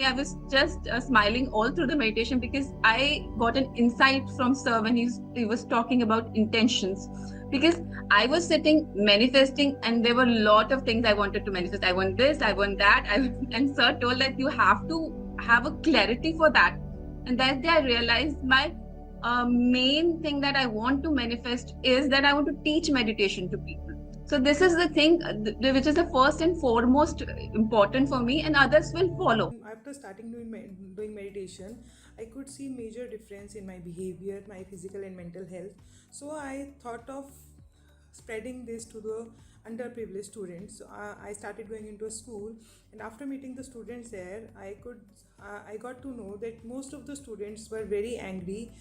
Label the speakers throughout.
Speaker 1: I was just smiling all through the meditation because I got an insight from Sir when he was talking about intentions. Because I was sitting manifesting, and there were a lot of things I wanted to manifest. I want this, I want that. And Sir told that you have to have a clarity for that. And that day I realized my main thing that I want to manifest is that I want to teach meditation to people. So this is the thing which is the first and foremost important for me, and others will follow.
Speaker 2: After starting doing meditation, I could see major difference in my behavior, my physical and mental health. So I thought of spreading this to the underprivileged students. So I started going into a school, and after meeting the students there, I got to know that most of the students were very angry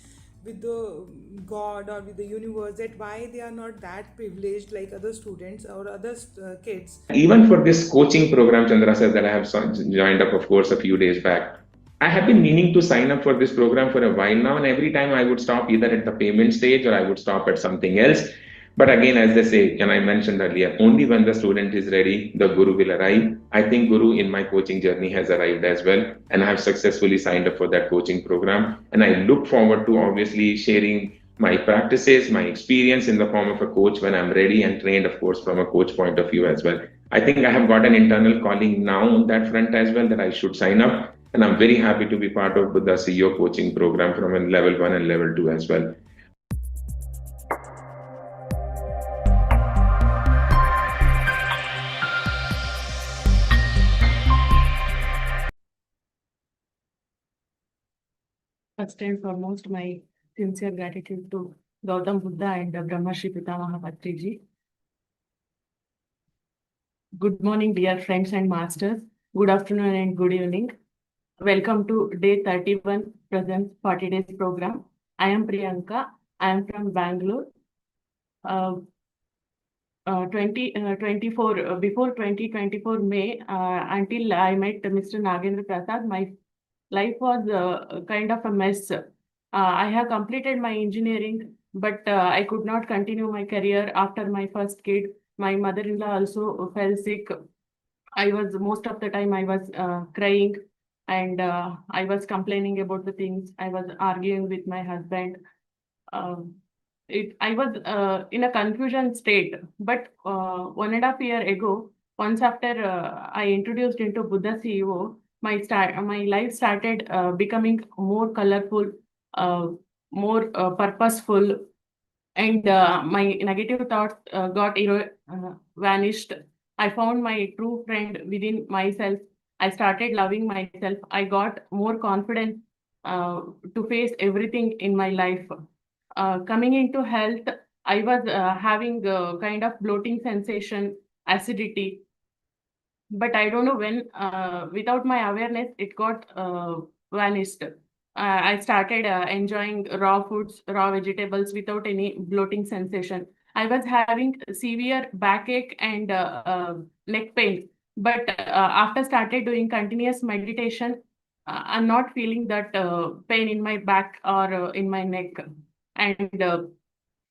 Speaker 2: with the god or with the universe, that why they are not that privileged like other students or other kids.
Speaker 3: Even for this coaching program, Chandra says, that I have joined up, of course, a few days back. I have been meaning to sign up for this program for a while now, and every time I would stop either at the payment stage or I would stop at something else. But again, as they say, and I mentioned earlier, only when the student is ready, the guru will arrive. I think guru in my coaching journey has arrived as well, and I have successfully signed up for that coaching program. And I look forward to obviously sharing my practices, my experience in the form of a coach when I'm ready and trained, of course, from a coach point of view as well. I think I have got an internal calling now on that front as well, that I should sign up. And I'm very happy to be part of the CEO coaching program from a level 1 and level 2 as well.
Speaker 4: First and foremost, my sincere gratitude to Gautam Buddha and Brahmarshi Pitamaha Patriji. Good morning, dear friends and masters. Good afternoon and good evening. Welcome to day 31 present 40 days program. I am Priyanka. I am from Bangalore. 2024, before 2024 May, until I met Mr. Nagendra Prasad, my life was kind of a mess. I have completed my engineering, but I could not continue my career after my first kid. My mother-in-law also fell sick. Most of the time I was crying, and I was complaining about the things. I was arguing with my husband. I was in a confusion state, but 1.5 years ago, once after I introduced into Buddha CEO, my life started becoming more colorful, more purposeful, and my negative thoughts got vanished. I found my true friend within myself. I started loving myself. I got more confidence to face everything in my life. Coming into health, I was having kind of bloating sensation, acidity, but I don't know when, without my awareness, it got vanished. I started enjoying raw foods, raw vegetables without any bloating sensation. I was having severe backache and neck pain, but after started doing continuous meditation, I'm not feeling that pain in my back or in my neck. And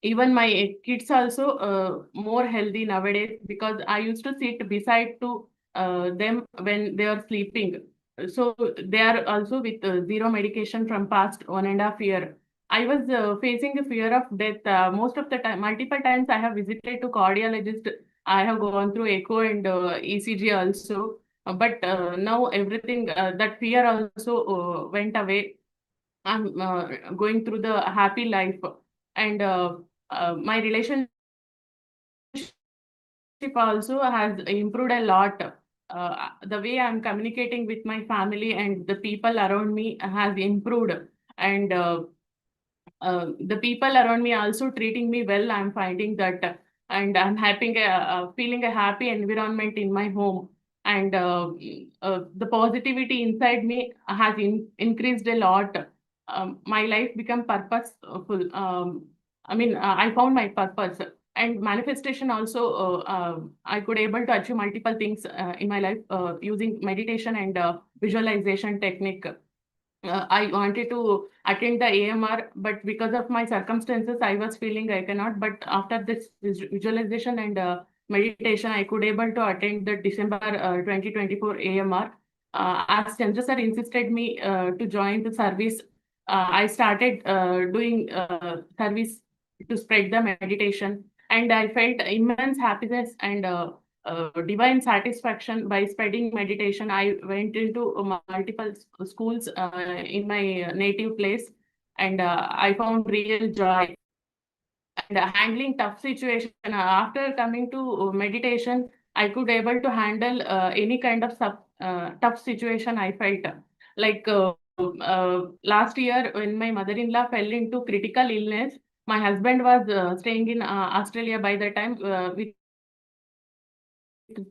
Speaker 4: even my kids also more healthy nowadays, because I used to sit beside to them when they are sleeping. So they are also with zero medication from past 1.5 years. I was facing a fear of death most of the time. Multiple times I have visited to cardiologist. I have gone through echo and ECG also. But now everything, that fear also went away. I'm going through the happy life, and my relationship also has improved a lot. The way I'm communicating with my family and the people around me has improved, and the people around me also treating me well. I'm finding that, and I'm feeling a happy environment in my home, and the positivity inside me has increased a lot. My life become purposeful. I found my purpose, and manifestation also. I could able to achieve multiple things in my life using meditation and visualization technique. I wanted to attend the AMR, but because of my circumstances, I was feeling I cannot. But after this visualization and meditation, I could able to attend the December 2024 AMR. as Chandra sir insisted me to join the service, I started doing service to spread the meditation, and I felt immense happiness and divine satisfaction by spreading meditation. I went into multiple schools in my native place, and I found real joy and handling tough situation. After coming to meditation, I could able to handle any kind of tough situation I felt. Like last year, when my mother-in-law fell into critical illness, my husband was staying in Australia by the time with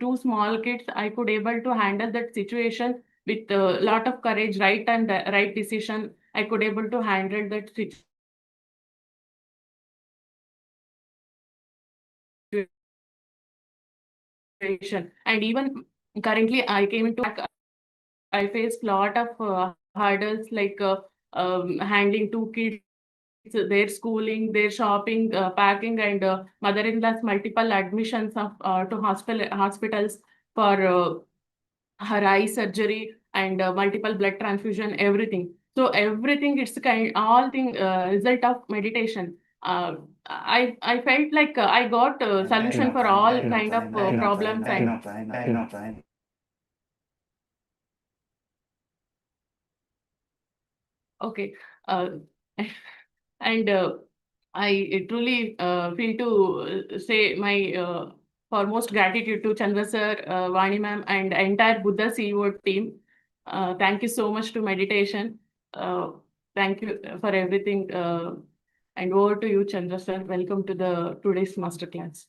Speaker 4: two small kids. I could able to handle that situation with a lot of courage, right and right decision. I could able to handle that situation. And even currently, I came into I faced lot of hurdles like handling two kids, their schooling, their shopping, packing, and mother-in-law's multiple admissions of to hospitals for her eye surgery and multiple blood transfusion, everything. So everything, it's kind all thing result of meditation. I felt like I got a solution for all kind of problems and okay. Uh, and I truly feel to say my foremost gratitude to Chandra sir, Vani ma'am, and entire Buddha CEO team. Thank you so much to meditation. Uh, Thank you for everything. And over to you, Chandra sir. Welcome to the today's masterclass.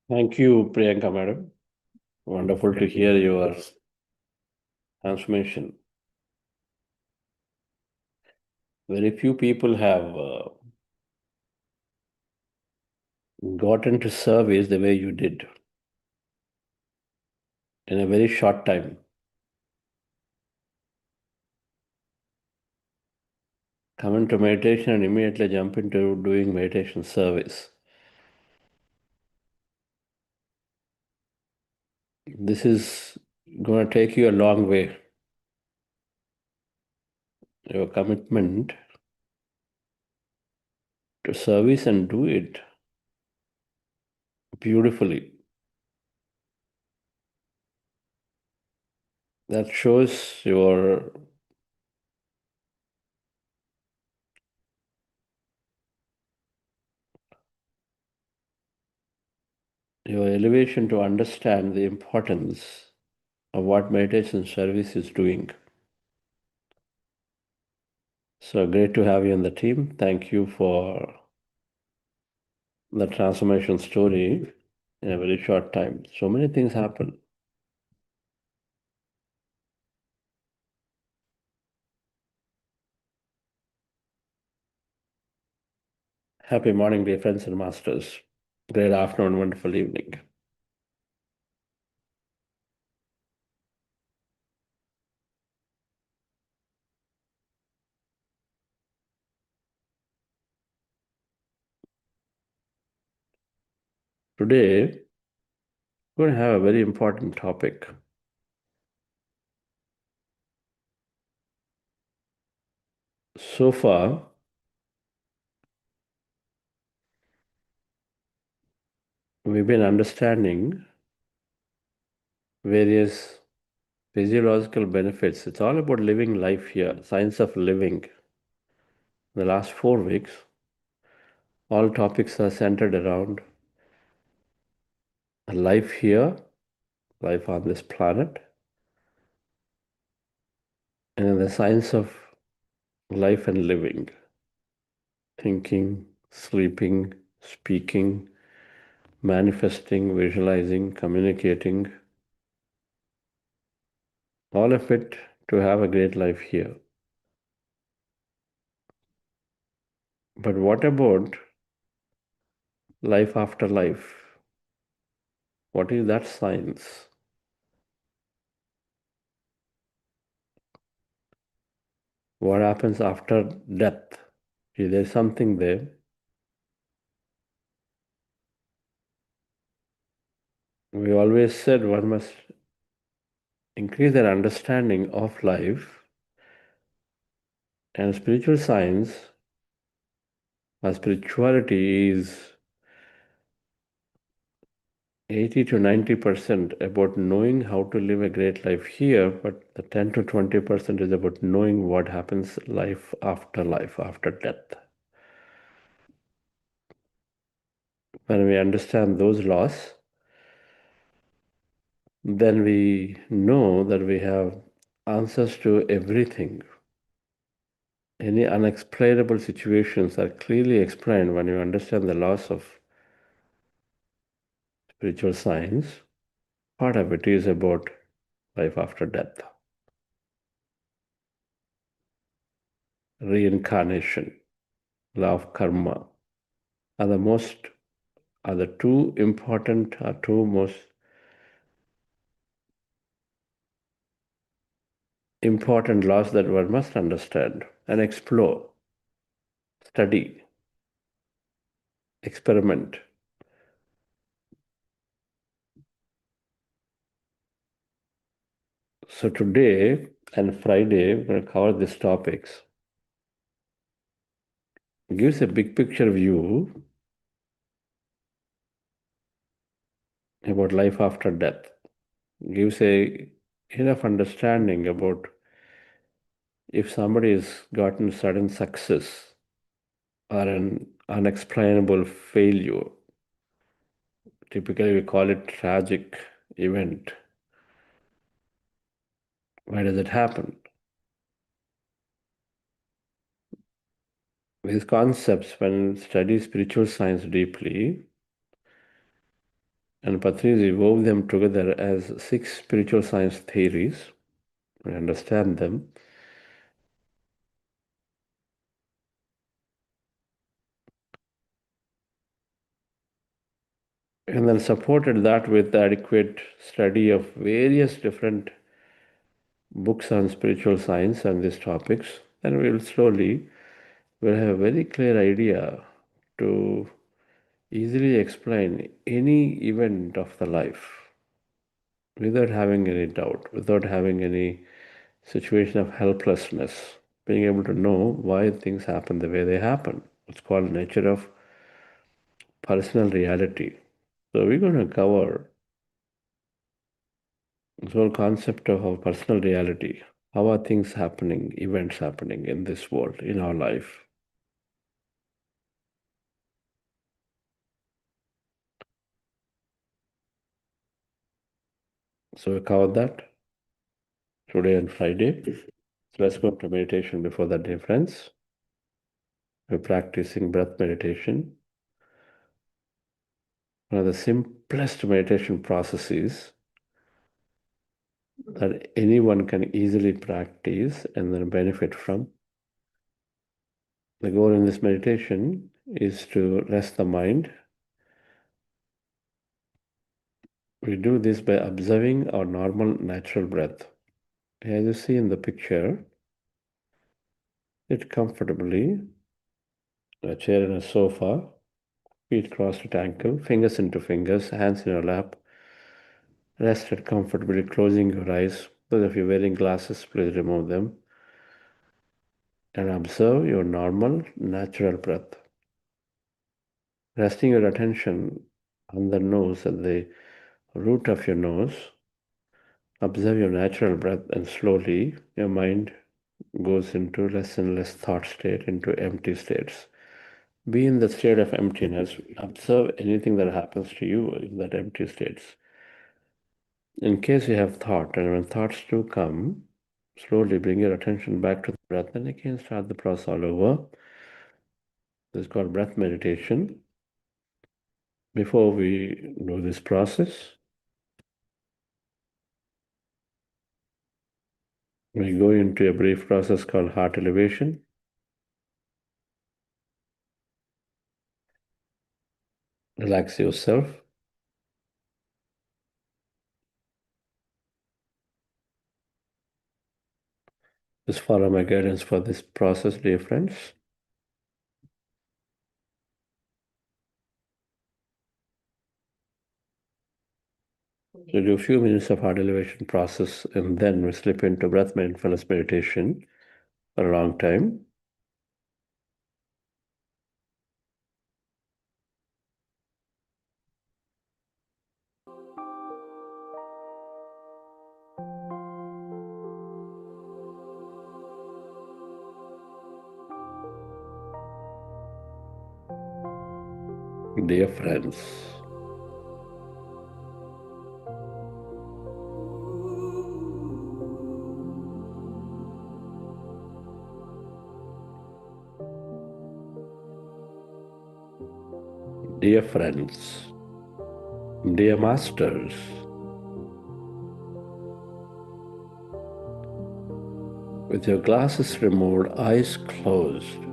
Speaker 5: Thank you, Priyanka madam. Wonderful to hear your transformation. Very few people have gotten to service the way you did in a very short time. Come into meditation and immediately jump into doing meditation service. This is going to take you a long way. Your commitment to service and do it beautifully. That shows your elevation to understand the importance of what meditation service is doing. So great to have you on the team. Thank you for the transformation story in a very short time. So many things happen. Happy morning, dear friends and masters. Great afternoon, wonderful evening. Today, we're going to have a very important topic. So far, we've been understanding various physiological benefits. It's all about living life here, science of living. The last 4 weeks, all topics are centered around life here, life on this planet, and the science of life and living, thinking, sleeping, speaking, manifesting, visualizing, communicating, all of it to have a great life here. But what about life after life? What is that science? what happens after death. See, there's something there. We always said one must increase their understanding of life, and spiritual science or spirituality is 80 to 90% about knowing how to live a great life here, but the 10 to 20% is about knowing what happens life, after death. When we understand those laws, then we know that we have answers to everything. Any unexplainable situations are clearly explained when you understand the laws of spiritual science. Part of it is about life after death, reincarnation, law of karma are the two most important laws that one must understand and explore, study, experiment. So today and Friday, we're going to cover these topics. It gives a big picture view about life after death. It gives enough understanding about if somebody has gotten sudden success or an unexplainable failure. Typically, we call it tragic event. Why does it happen? These concepts, when study spiritual science deeply, and Patrizi wove them together as 6 spiritual science theories, we understand them. And then supported that with adequate study of various different books on spiritual science and these topics, and we'll have a very clear idea to easily explain any event of the life without having any doubt, without having any situation of helplessness, being able to know why things happen the way they happen. It's called nature of personal reality. So we're going to cover this whole concept of our personal reality. How are things happening, events happening in this world, in our life? So we covered that today and Friday. So let's go to meditation before that day, friends. We're practicing breath meditation. One of the simplest meditation processes that anyone can easily practice and then benefit from. The goal in this meditation is to rest the mind. We do this by observing our normal natural breath. As you see in the picture, sit comfortably, a chair and a sofa, feet crossed at ankle, fingers into fingers, hands in your lap. Rested comfortably, closing your eyes. Those of you wearing glasses, please remove them. And observe your normal, natural breath. Resting your attention on the nose, at the root of your nose. Observe your natural breath, and slowly your mind goes into less and less thought state, into empty states. Be in the state of emptiness. Observe anything that happens to you in that empty states. In case you have thought, and when thoughts do come, slowly bring your attention back to the breath, and again start the process all over. This is called breath meditation. Before we do this process, we go into a brief process called heart elevation. Relax yourself. Just follow my guidance for this process, dear friends. So do a few minutes of heart elevation process, and then we slip into breath mindfulness meditation for a long time. Dear friends, dear friends, dear masters, with your glasses removed, eyes closed,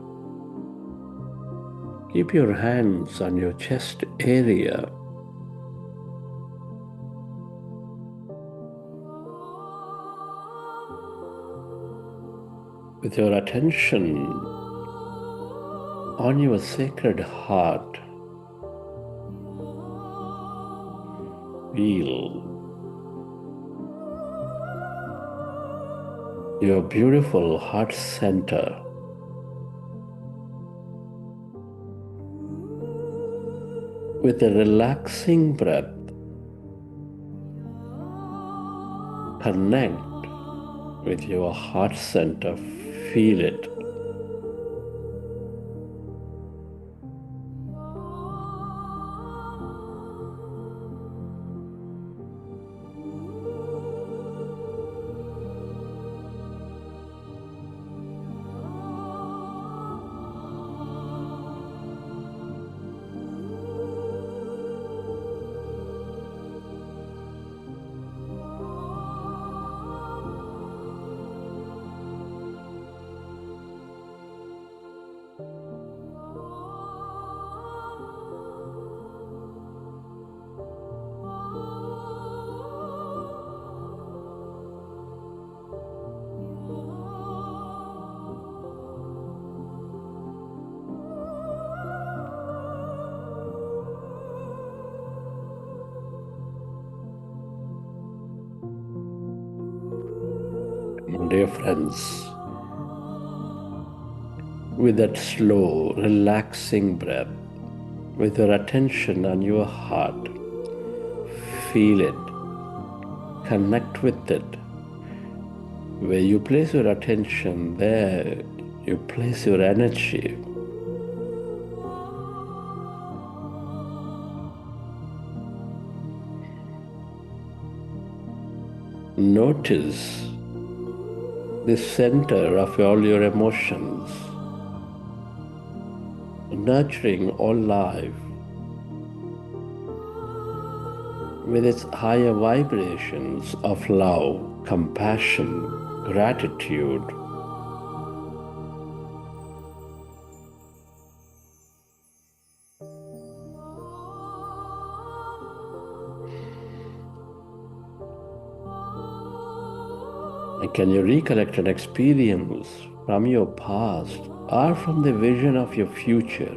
Speaker 5: keep your hands on your chest area. With your attention on your sacred heart, feel your beautiful heart center. With a relaxing breath, connect with your heart center. Feel it. Dear friends, with that slow, relaxing breath, with your attention on your heart, feel it, connect with it. Where you place your attention, there you place your energy. Notice the center of all your emotions, nurturing all life with its higher vibrations of love, compassion, gratitude. And can you recollect an experience from your past or from the vision of your future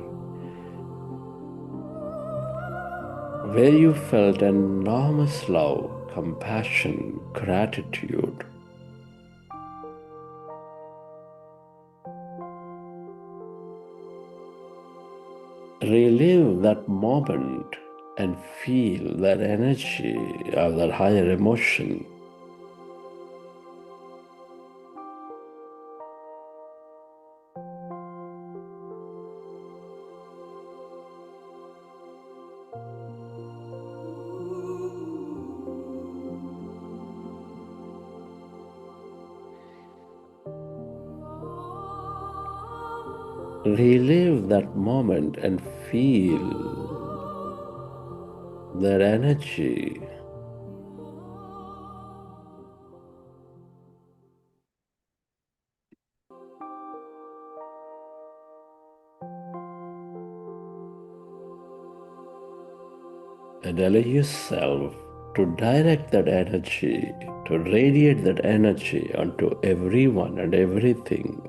Speaker 5: where you felt enormous love, compassion, gratitude? Relive that moment and feel that energy of that higher emotion. Relive that moment and feel that energy. And allow yourself to direct that energy, to radiate that energy onto everyone and everything.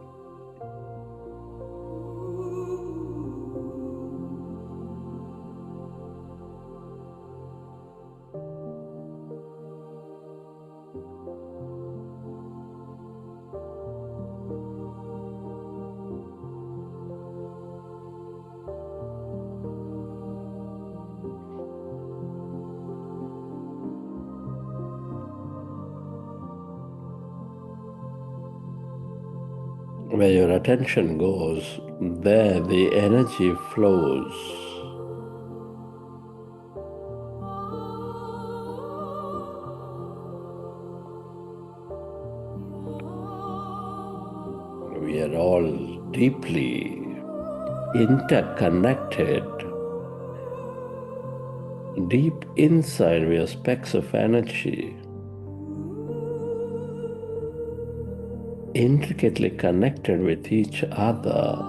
Speaker 5: Where your attention goes, there the energy flows. We are all deeply interconnected. Deep inside, we are specks of energy, intricately connected with each other.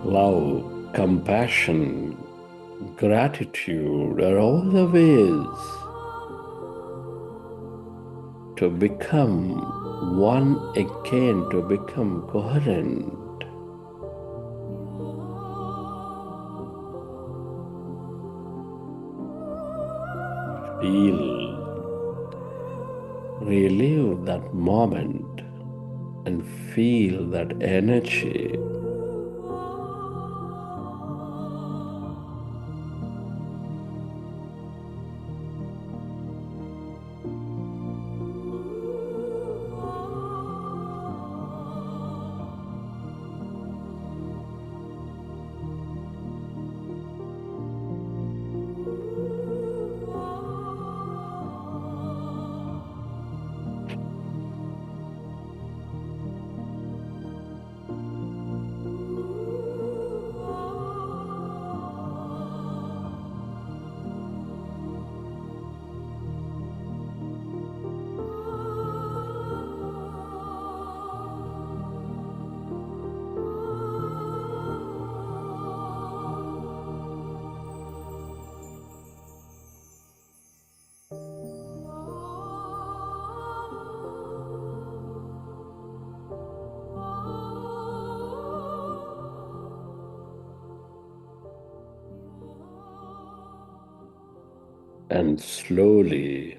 Speaker 5: Love, compassion, gratitude are all the ways to become one again, to become coherent. Feel, relive that moment and feel that energy. And slowly,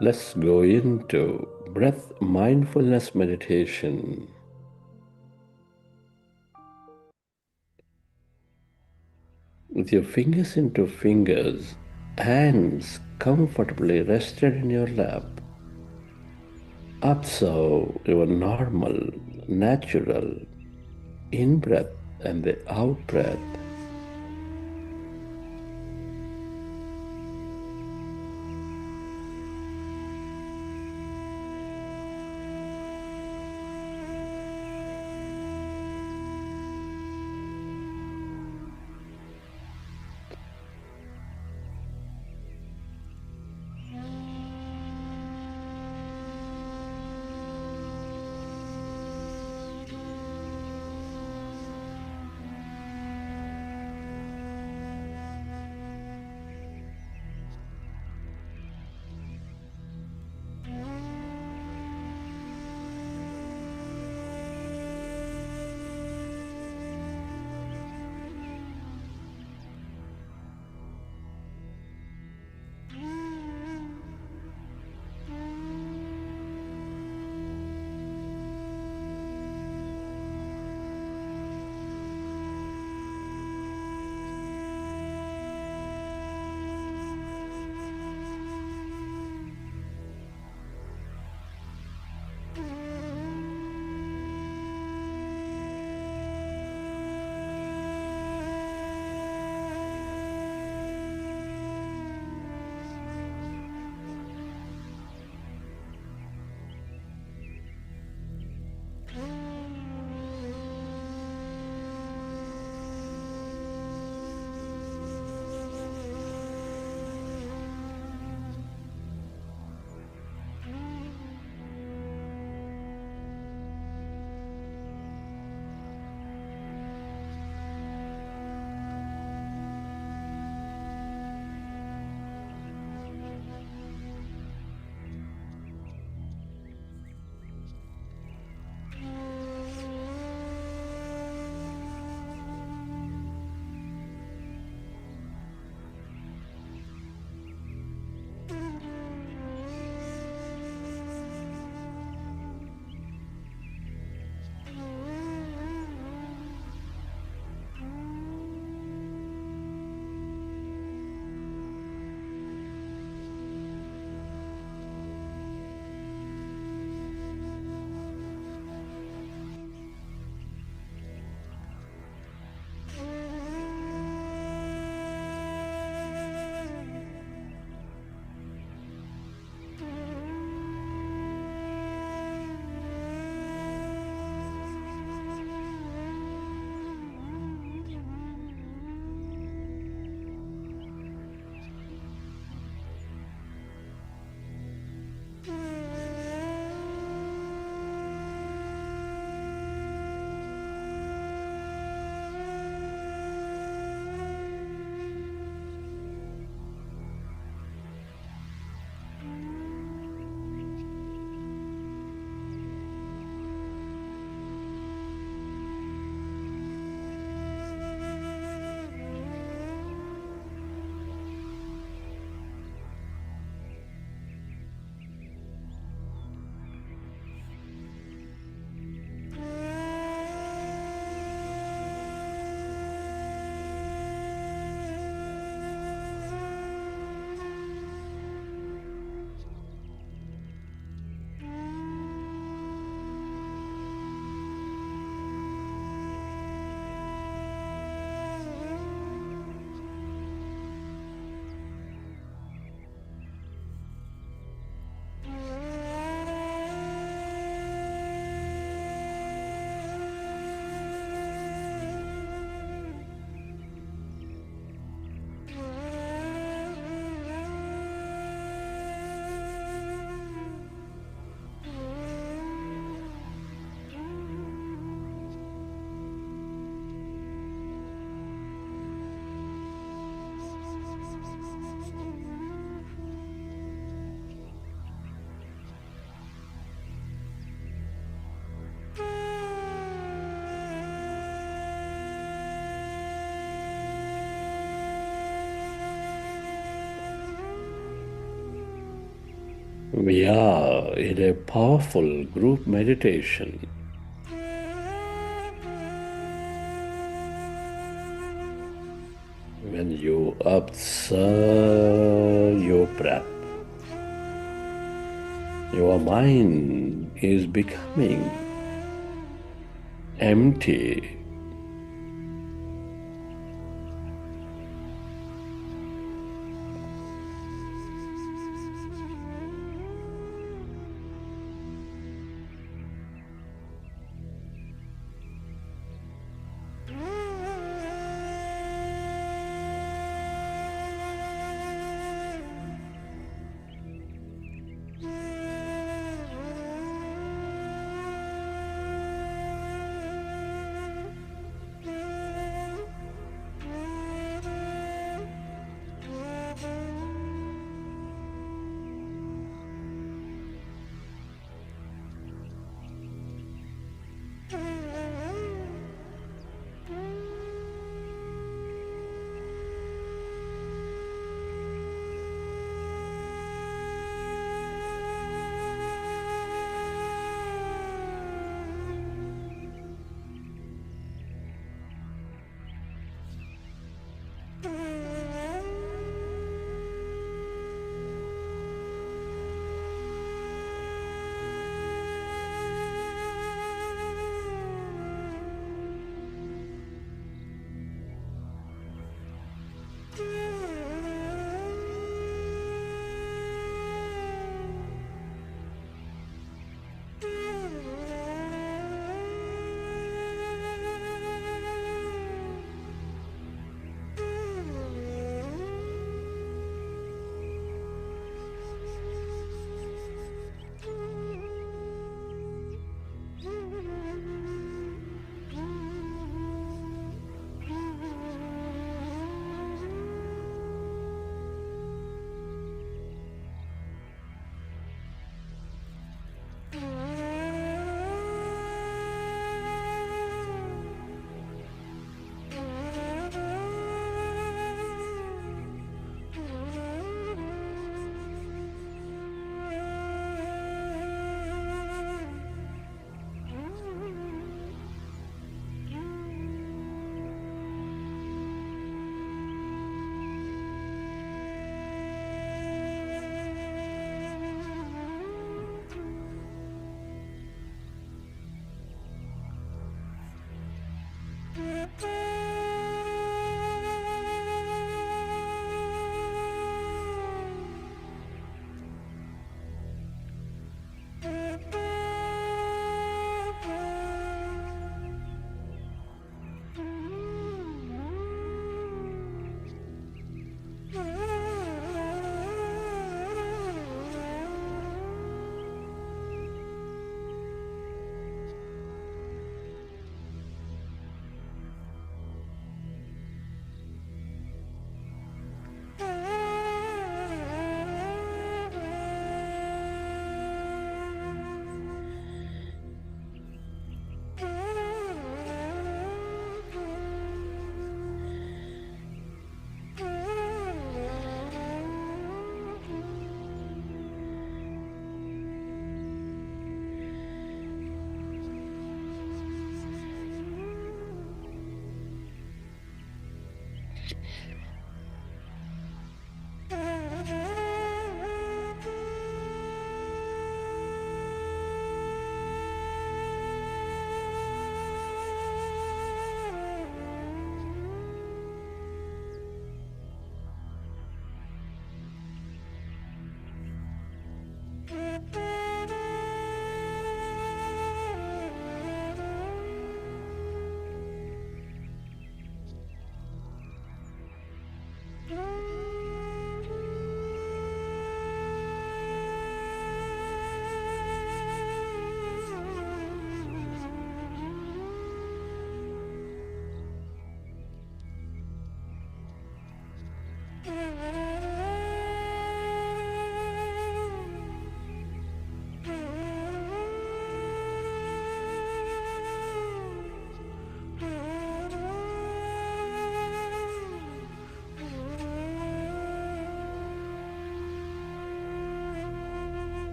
Speaker 5: let's go into breath mindfulness meditation. With your fingers into fingers, hands comfortably rested in your lap. Observe your normal, natural in-breath and the out-breath. We are in a powerful group meditation. When you observe your breath, your mind is becoming empty.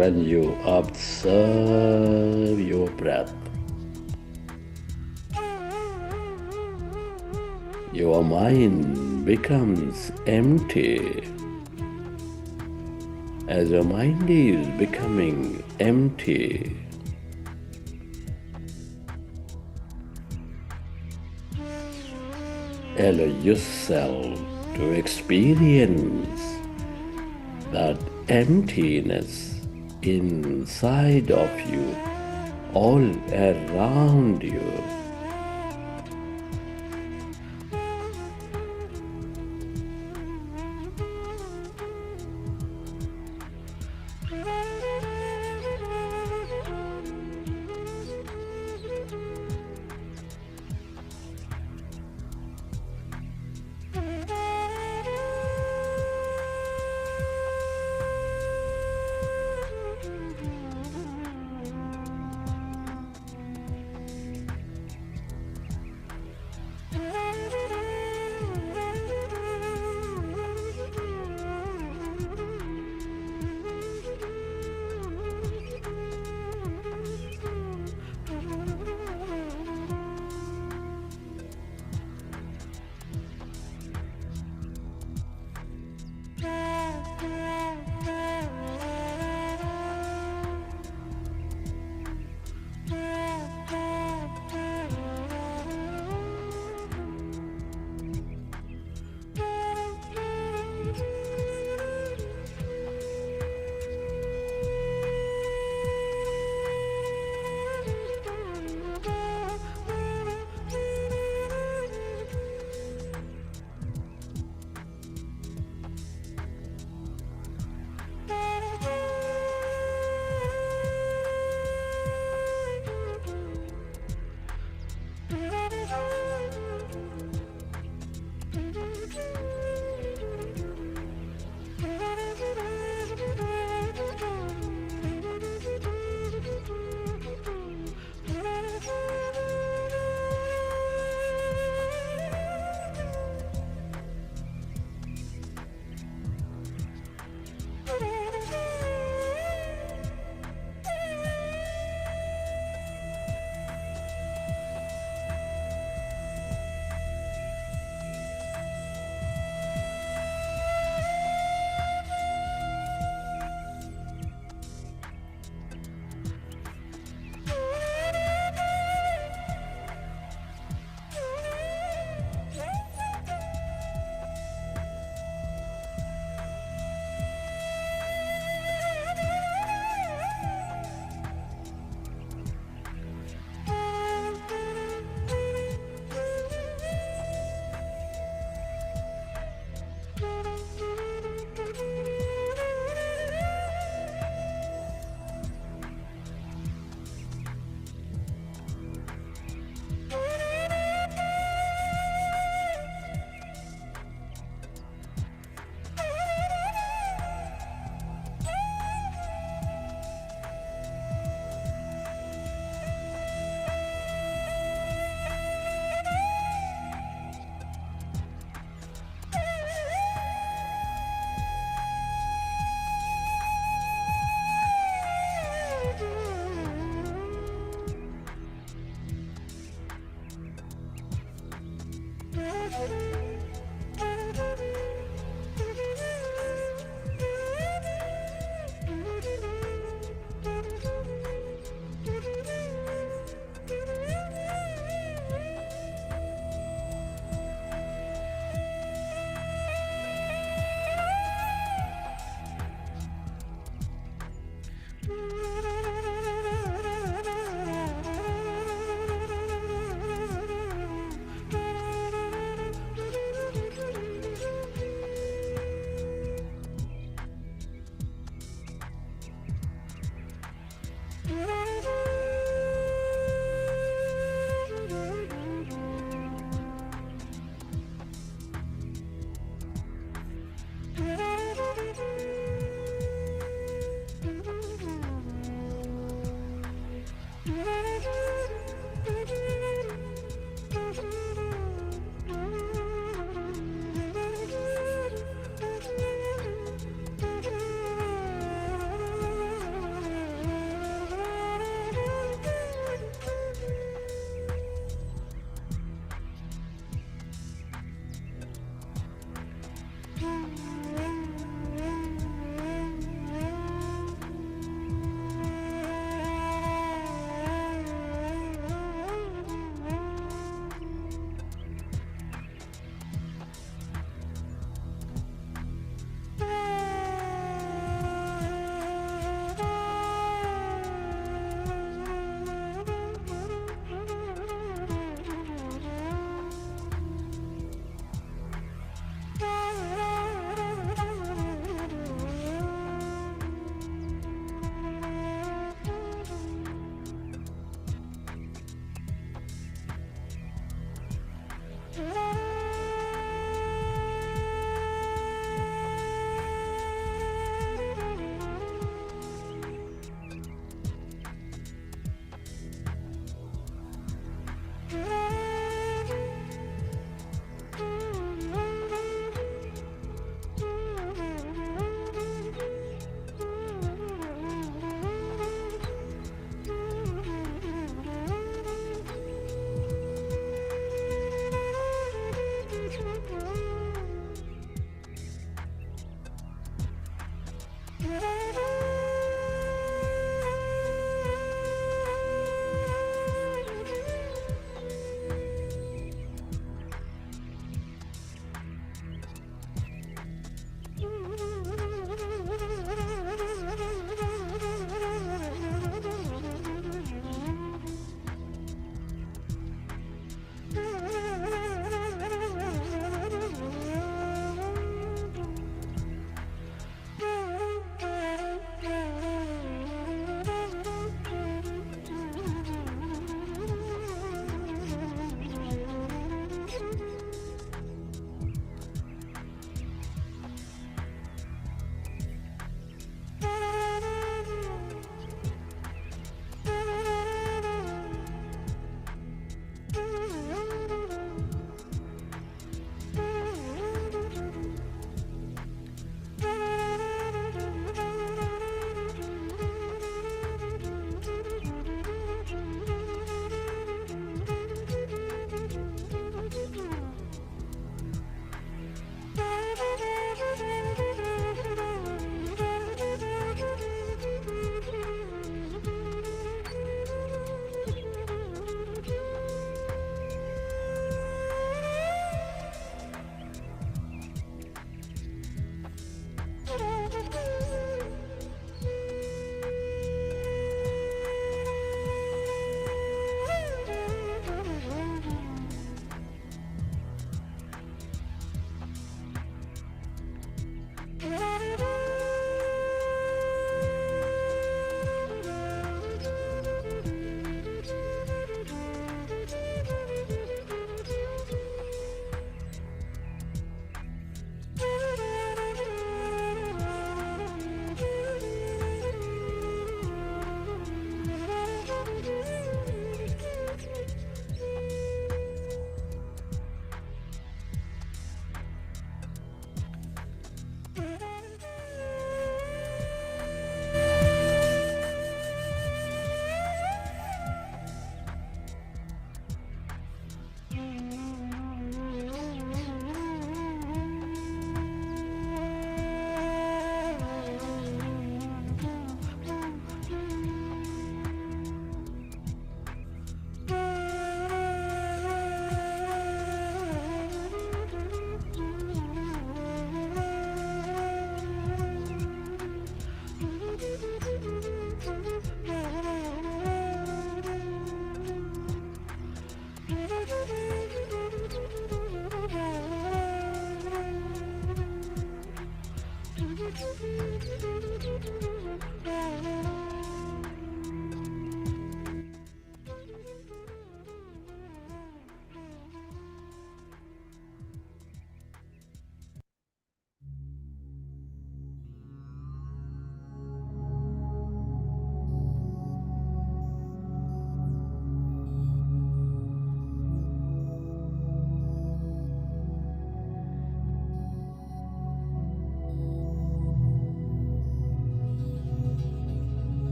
Speaker 5: When you observe your breath, your mind becomes empty. As your mind is becoming empty, allow yourself to experience that emptiness inside of you, all around you.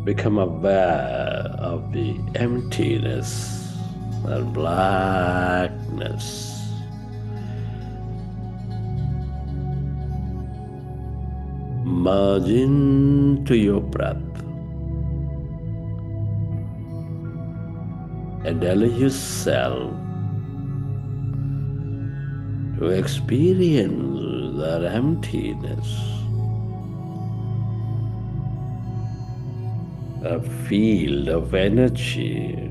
Speaker 5: become aware of the emptiness and blackness. Merge into your breath and allow yourself to experience that emptiness, a field of energy.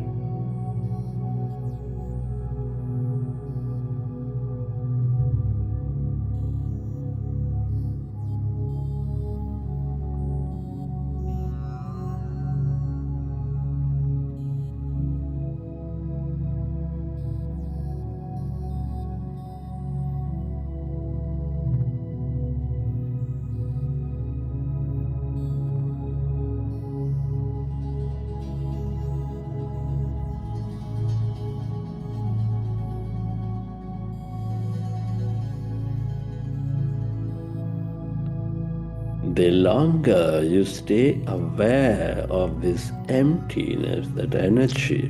Speaker 5: The longer you stay aware of this emptiness, that energy,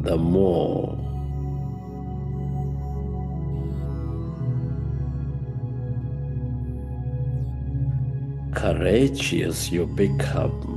Speaker 5: the more courageous you become.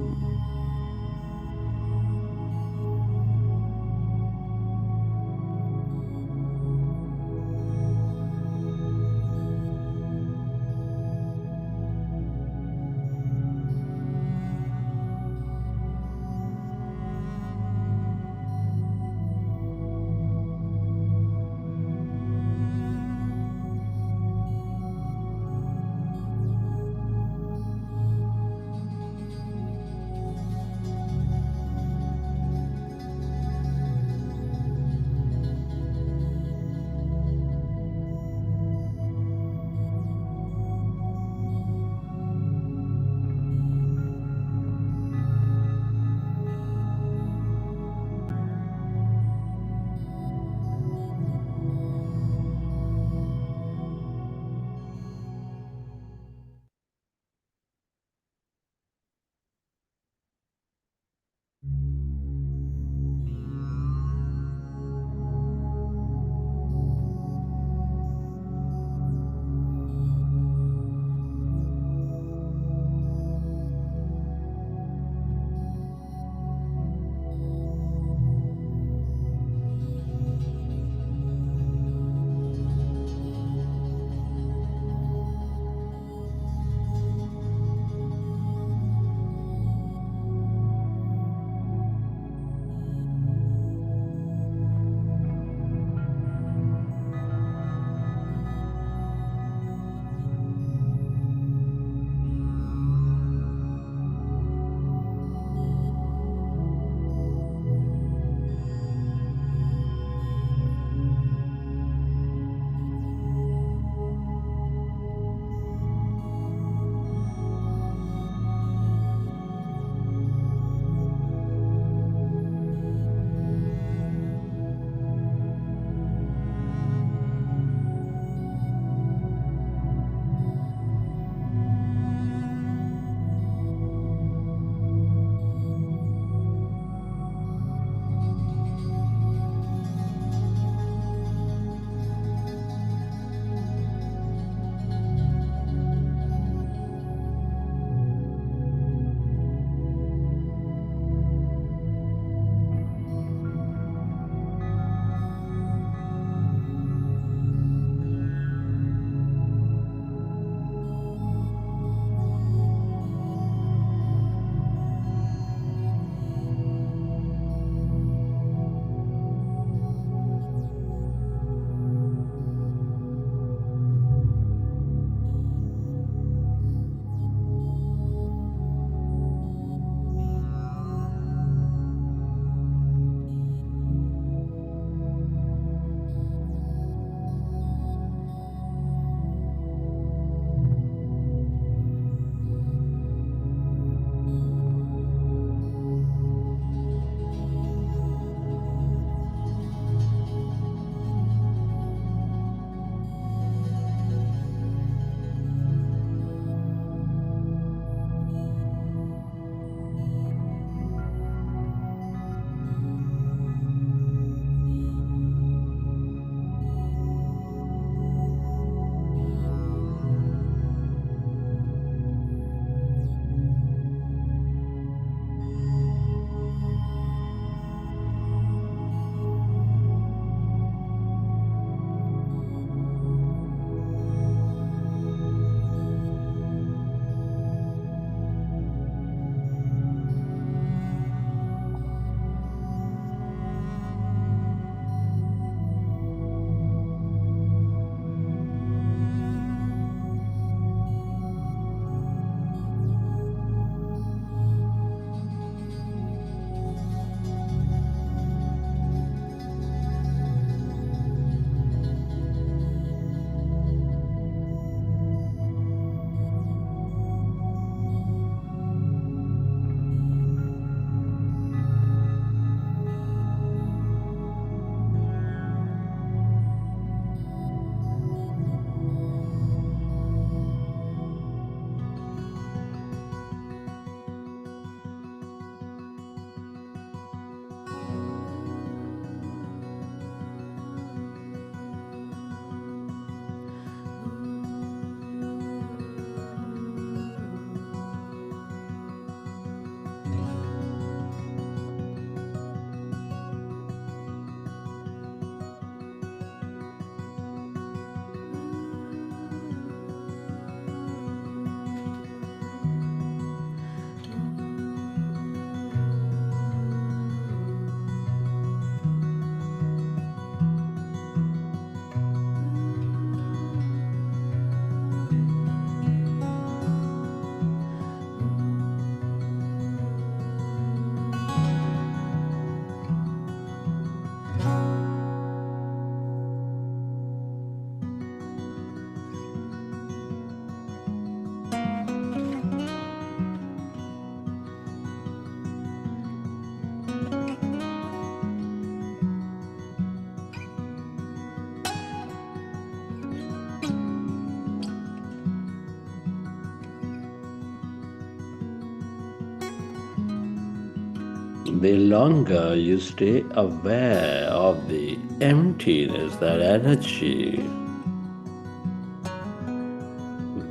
Speaker 5: the longer you stay aware of the emptiness, that energy,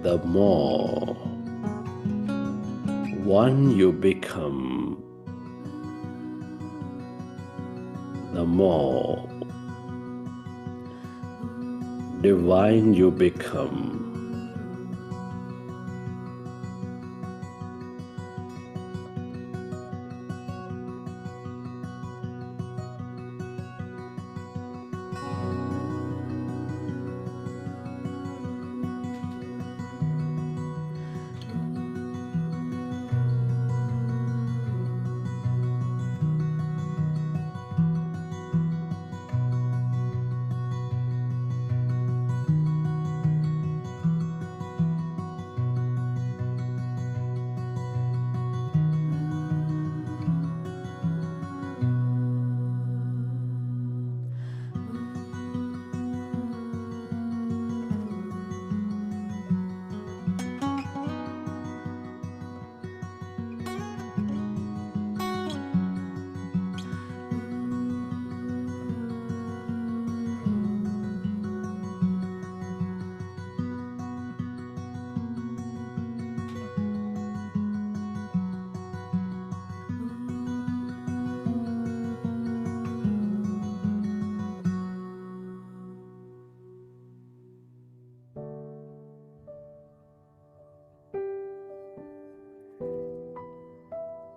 Speaker 5: the more one you become, the more divine you become.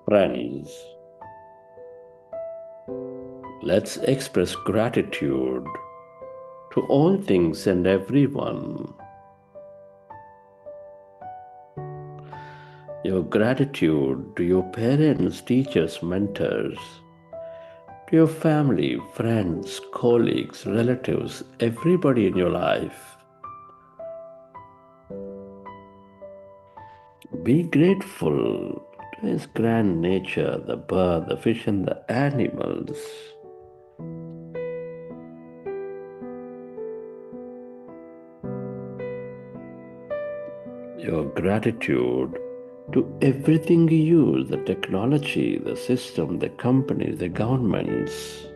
Speaker 5: Friends, let's express gratitude to all things and everyone. Your gratitude to your parents, teachers, mentors, to your family, friends, colleagues, relatives, everybody in your life. Be grateful to His grand nature, the bird, the fish, and the animals. Your gratitude to everything you use, the technology, the system, the companies, the governments.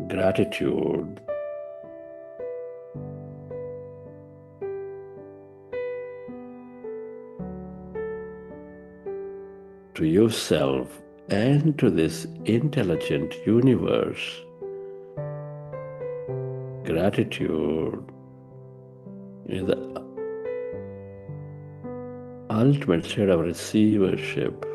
Speaker 5: Gratitude to yourself and to this intelligent universe. Gratitude is the ultimate state of receivership.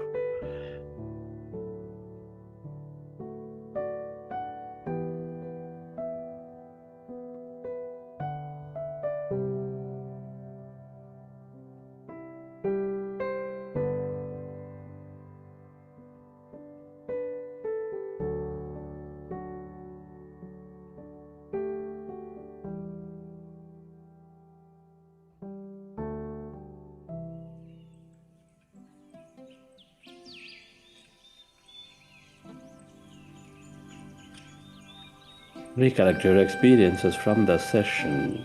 Speaker 5: Recollect your experiences from the session,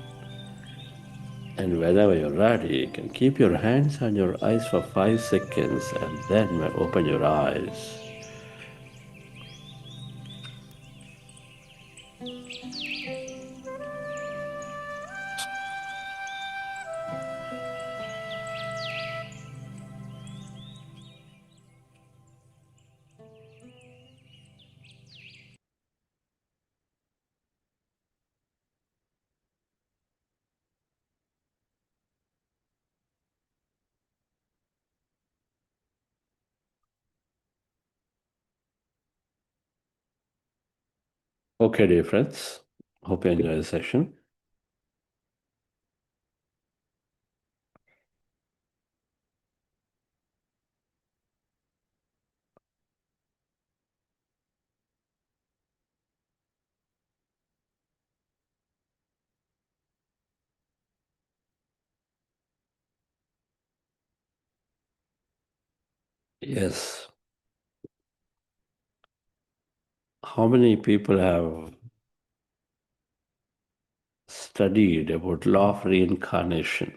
Speaker 5: and whenever you're ready, you can keep your hands on your eyes for 5 seconds and then open your eyes. Okay, dear friends, hope you enjoy the session. Yes. How many people have studied about law of reincarnation?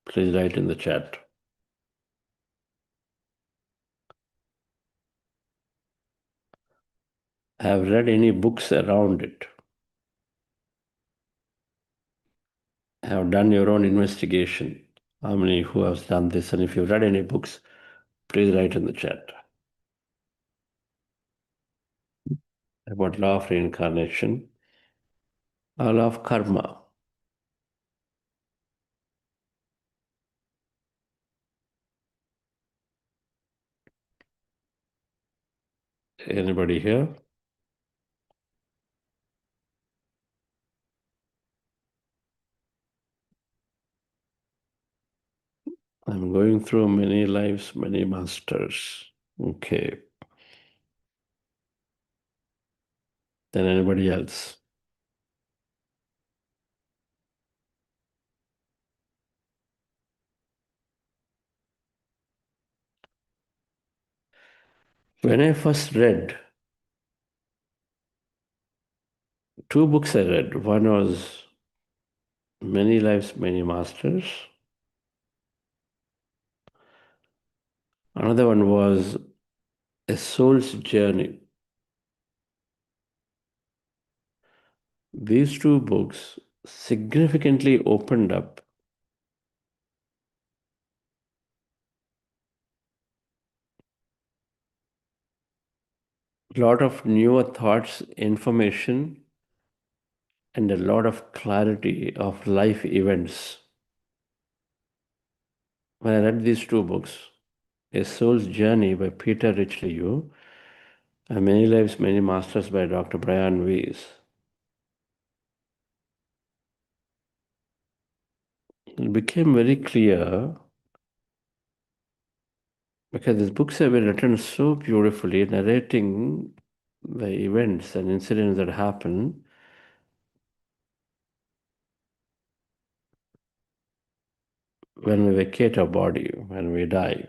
Speaker 5: Please write in the chat. Have read any books around it? Have done your own investigation? How many who have done this? And if you've read any books, please write in the chat about law of reincarnation or law of karma. Anybody here? I'm going through many lives, many masters. Okay. Then anybody else? When I first read, two books I read. One was Many Lives, Many Masters. Another one was A Soul's Journey. These two books significantly opened up a lot of newer thoughts, information, and a lot of clarity of life events. When I read these two books, A Soul's Journey by Peter Richelieu and Many Lives, Many Masters by Dr. Brian Weiss, it became very clear because these books have been written so beautifully, narrating the events and incidents that happen when we vacate our body, when we die.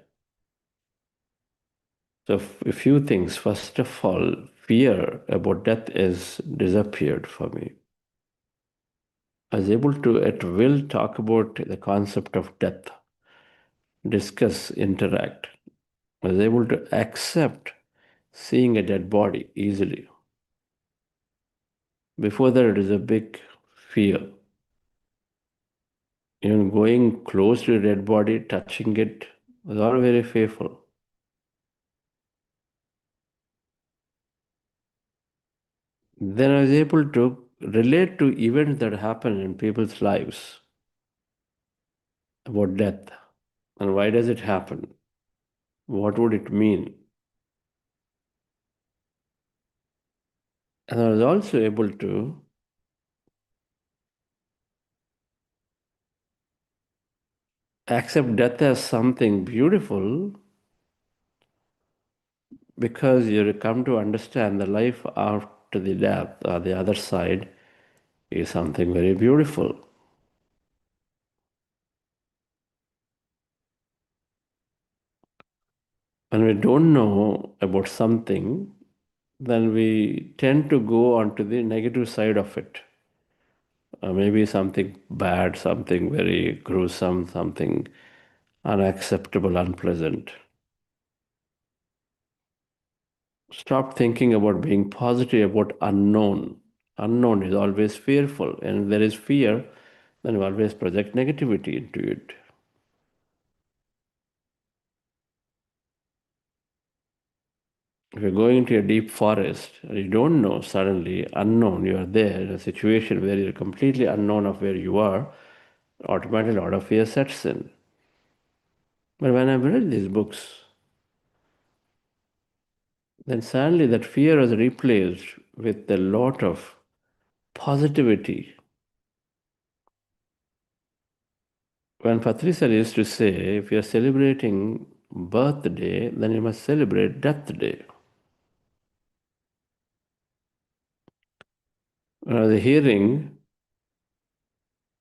Speaker 5: So a few things. First of all, fear about death is disappeared for me. I was able to at will talk about the concept of death, discuss, interact. I was able to accept seeing a dead body easily. Before that, it is a big fear. Even going close to a dead body, touching it, was all very fearful. Then I was able to relate to events that happen in people's lives about death and why does it happen? What would it mean? And I was also able to accept death as something beautiful because you come to understand the life after the death or the other side is something very beautiful. When we don't know about something, then we tend to go onto the negative side of it. Maybe something bad, something very gruesome, something unacceptable, unpleasant. Stop thinking about being positive about unknown. Unknown is always fearful, and if there is fear, then we always project negativity into it. If you're going into a deep forest and you don't know, suddenly, unknown, you are there in a situation where you're completely unknown of where you are, automatically a lot of fear sets in. But when I've read these books, then suddenly that fear is replaced with a lot of positivity. When Patricia used to say, if you're celebrating birthday, then you must celebrate death day. When I was hearing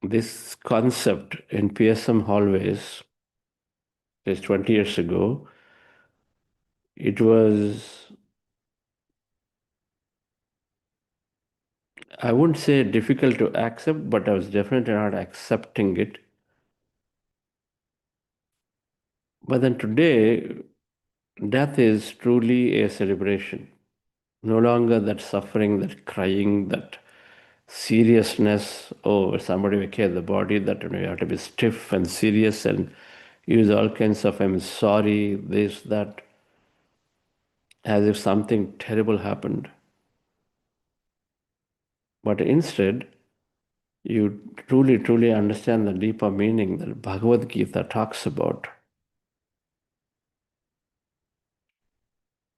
Speaker 5: this concept in PSM hallways, just 20 years ago, it was I wouldn't say difficult to accept, but I was definitely not accepting it. But then today, death is truly a celebration. No longer that suffering, that crying, that seriousness. Oh, somebody will kill the body, that you have to be stiff and serious and use all kinds of I'm sorry, this, that, as if something terrible happened. But instead, you truly, truly understand the deeper meaning that Bhagavad Gita talks about.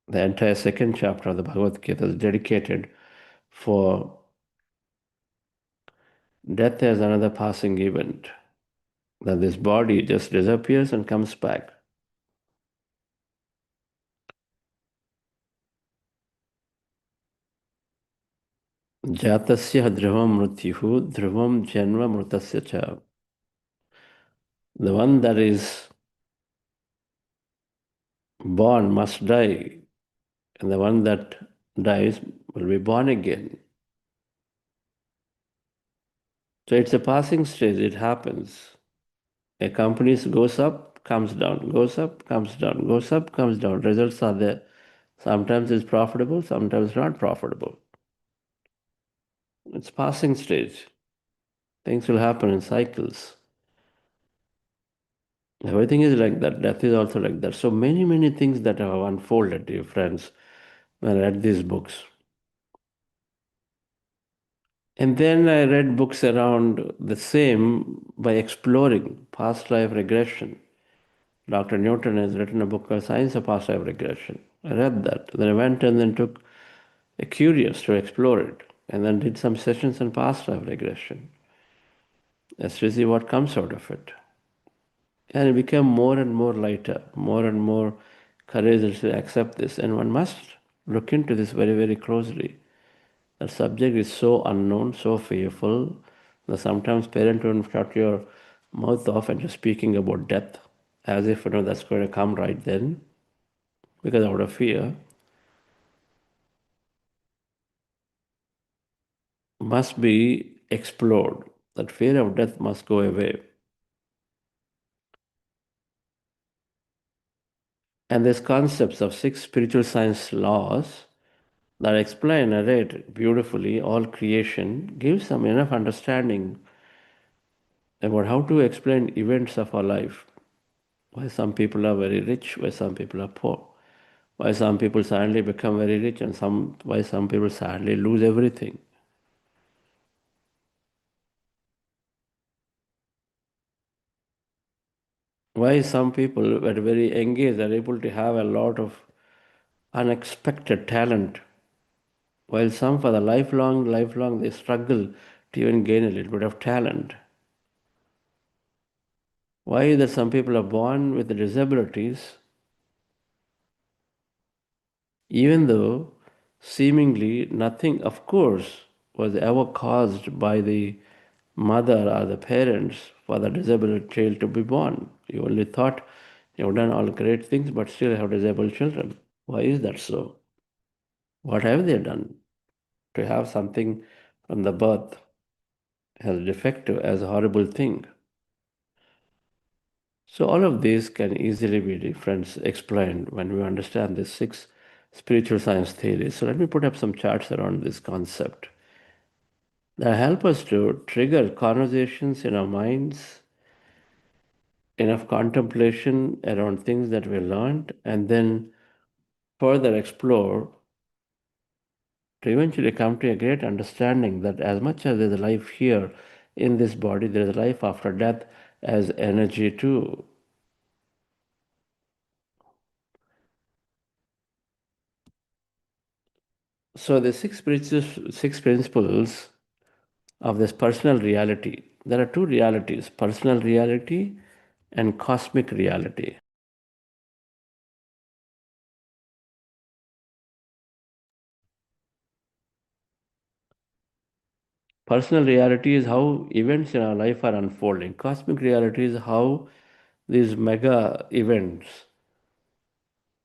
Speaker 5: The entire second chapter of the Bhagavad Gita is dedicated for death as another passing event, that this body just disappears and comes back. Jatasya dhruvam mrityuhu dhruvam janma mritasya cha. The one that is born must die, and the one that dies will be born again. So it's a passing stage, it happens. A company goes up, comes down, goes up, comes down, goes up, comes down. Results are there. Sometimes it's profitable, sometimes not profitable. It's passing stage. Things will happen in cycles. Everything is like that. Death is also like that. So many, many things that have unfolded, dear friends, when I read these books. And then I read books around the same by exploring past life regression. Dr. Newton has written a book called Science of Past Life Regression. I read that. Then I went and then took a curious to explore it, and then did some sessions on past life regression. Let's see what comes out of it. And it became more and more lighter, more and more courageous to accept this. And one must look into this very, very closely. The subject is so unknown, so fearful, that sometimes parents don't shut your mouth off and just speaking about death as if that's going to come right then, because out of fear, must be explored. That fear of death must go away. And these concepts of 6 spiritual science laws that explain, narrate beautifully all creation gives some enough understanding about how to explain events of our life. Why some people are very rich, why some people are poor. Why some people suddenly become very rich and why some people suddenly lose everything. Why some people at very young age are able to have a lot of unexpected talent, while some for the lifelong they struggle to even gain a little bit of talent. Why is that some people are born with disabilities, even though seemingly nothing, of course, was ever caused by the mother or the parents for the disabled child to be born. You only thought you have done all great things, but still have disabled children. Why is that so? What have they done to have something from the birth as defective, as a horrible thing? So all of these can easily be, friends, explained when we understand the 6 spiritual science theories. So let me put up some charts around this concept that help us to trigger conversations in our minds, enough contemplation around things that we learned, and then further explore to eventually come to a great understanding that as much as there is life here in this body, there is life after death as energy too. So the 6 principles of this personal reality. There are 2 realities, personal reality and cosmic reality. Personal reality is how events in our life are unfolding. Cosmic reality is how these mega events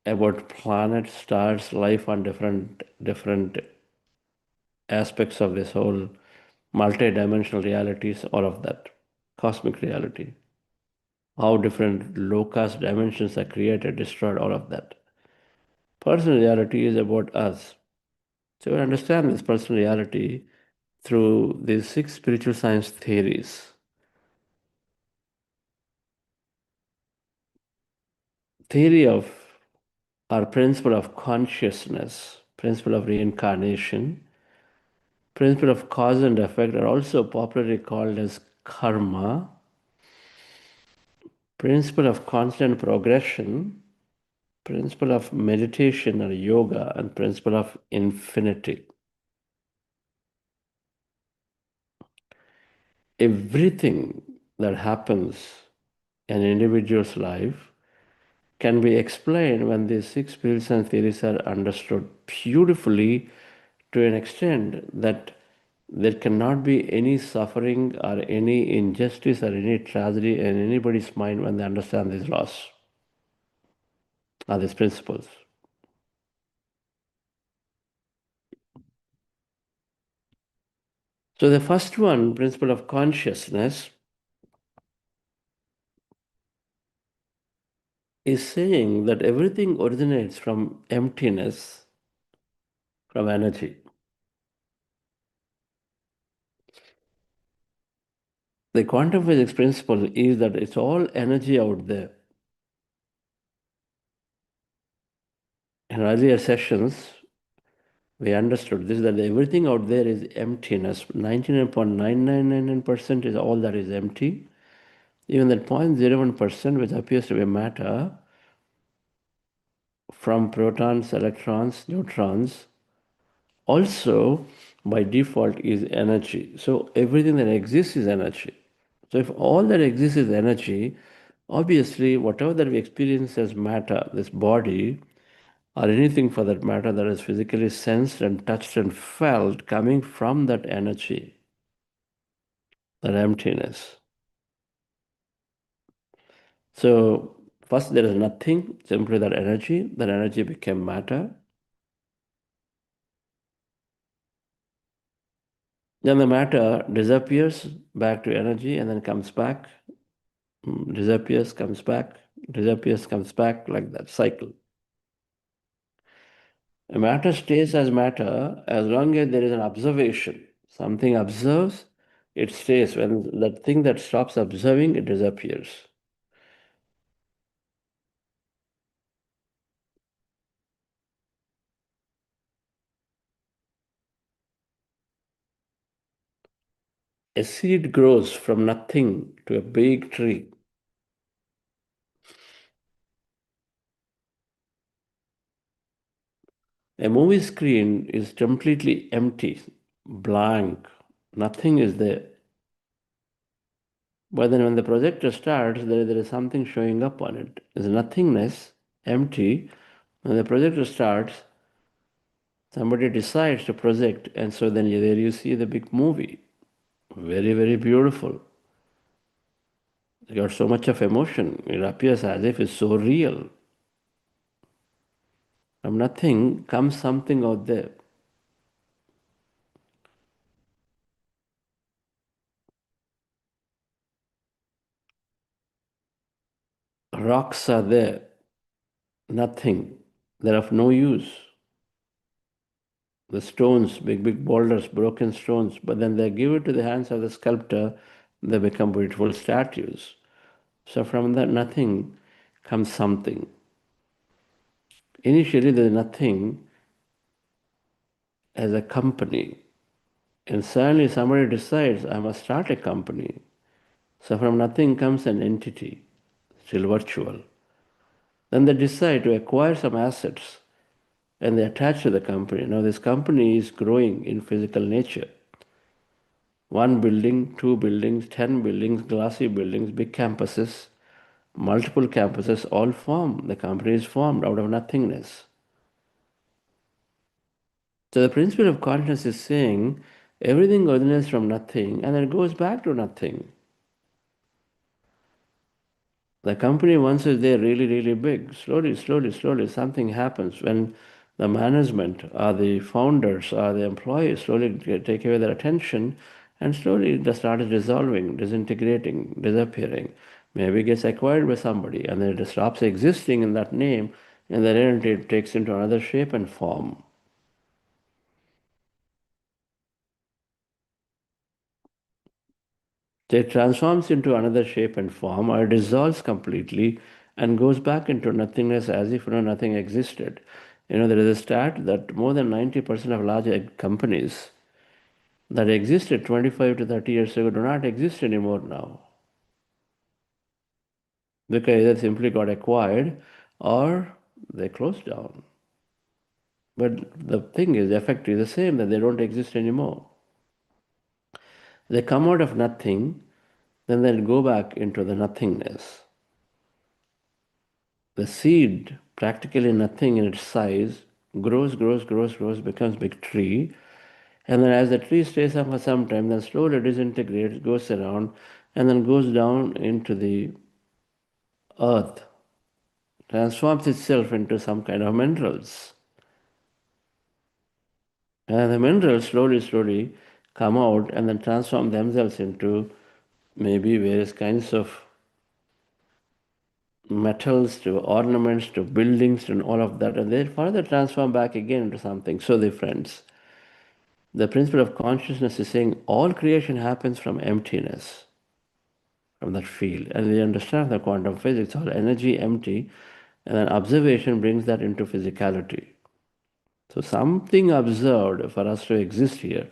Speaker 5: about planets, stars, life on different aspects of this whole multi-dimensional realities, all of that, cosmic reality. How different low-cost dimensions are created, destroyed, all of that. Personal reality is about us. So we understand this personal reality through these 6 spiritual science theories. Theory of our principle of consciousness, principle of reincarnation, principle of cause and effect are also popularly called as karma, principle of constant progression, principle of meditation or yoga, and principle of infinity. Everything that happens in an individual's life can be explained when these 6 spiritual and theories are understood beautifully to an extent that there cannot be any suffering or any injustice or any tragedy in anybody's mind when they understand these laws or these principles. So the first one, principle of consciousness, is saying that everything originates from emptiness, from energy. The quantum physics principle is that it's all energy out there. In earlier sessions, we understood this, that everything out there is emptiness. 99.9999% is all that is empty. Even that 0.01%, which appears to be matter, from protons, electrons, neutrons, also by default is energy. So everything that exists is energy. So if all that exists is energy, obviously whatever that we experience as matter, this body, or anything for that matter that is physically sensed and touched and felt coming from that energy, that emptiness. So first there is nothing, simply that energy became matter. Then the matter disappears back to energy and then comes back, disappears, comes back, disappears, comes back, like that cycle. A matter stays as matter as long as there is an observation. Something observes, it stays. When that thing that stops observing, it disappears. A seed grows from nothing to a big tree. A movie screen is completely empty, blank, nothing is there. But then when the projector starts, there is something showing up on it. There's nothingness, empty. When the projector starts, somebody decides to project, and so then there you see the big movie. Very, very beautiful. It's got so much of emotion. It appears as if it's so real. From nothing comes something out there. Rocks are there, nothing. They're of no use. The stones, big, big boulders, broken stones, but then they give it to the hands of the sculptor, they become beautiful statues. So from that nothing comes something. Initially, there's nothing as a company. And suddenly somebody decides, I must start a company. So from nothing comes an entity, still virtual. Then they decide to acquire some assets and they attach to the company. Now this company is growing in physical nature. 1 building, 2 buildings, 10 buildings, glassy buildings, big campuses, multiple campuses all form. The company is formed out of nothingness. So the principle of consciousness is saying everything originates from nothing and then it goes back to nothing. The company once is there really, really big. Slowly, slowly, slowly, something happens. When the management or the founders or the employees slowly take away their attention, and slowly it starts dissolving, disintegrating, disappearing. Maybe gets acquired by somebody, and then it stops existing in that name, and then it takes into another shape and form. It transforms into another shape and form, or dissolves completely and goes back into nothingness as if nothing existed. There is a stat that more than 90% of large companies that existed 25 to 30 years ago do not exist anymore now. Because either simply got acquired or they closed down. But the thing is, the effect is the same, that they don't exist anymore. They come out of nothing, then they'll go back into the nothingness. The seed, practically nothing in its size, grows, becomes big tree. And then as the tree stays up for some time, then slowly disintegrates, goes around, and then goes down into the earth, transforms itself into some kind of minerals. And the minerals slowly come out and then transform themselves into maybe various kinds of metals, to ornaments, to buildings, and all of that. And they further transform back again into something. So, the friends, the principle of consciousness is saying all creation happens from emptiness, from that field. And we understand the quantum physics, all energy empty, and then observation brings that into physicality. So something observed for us to exist here.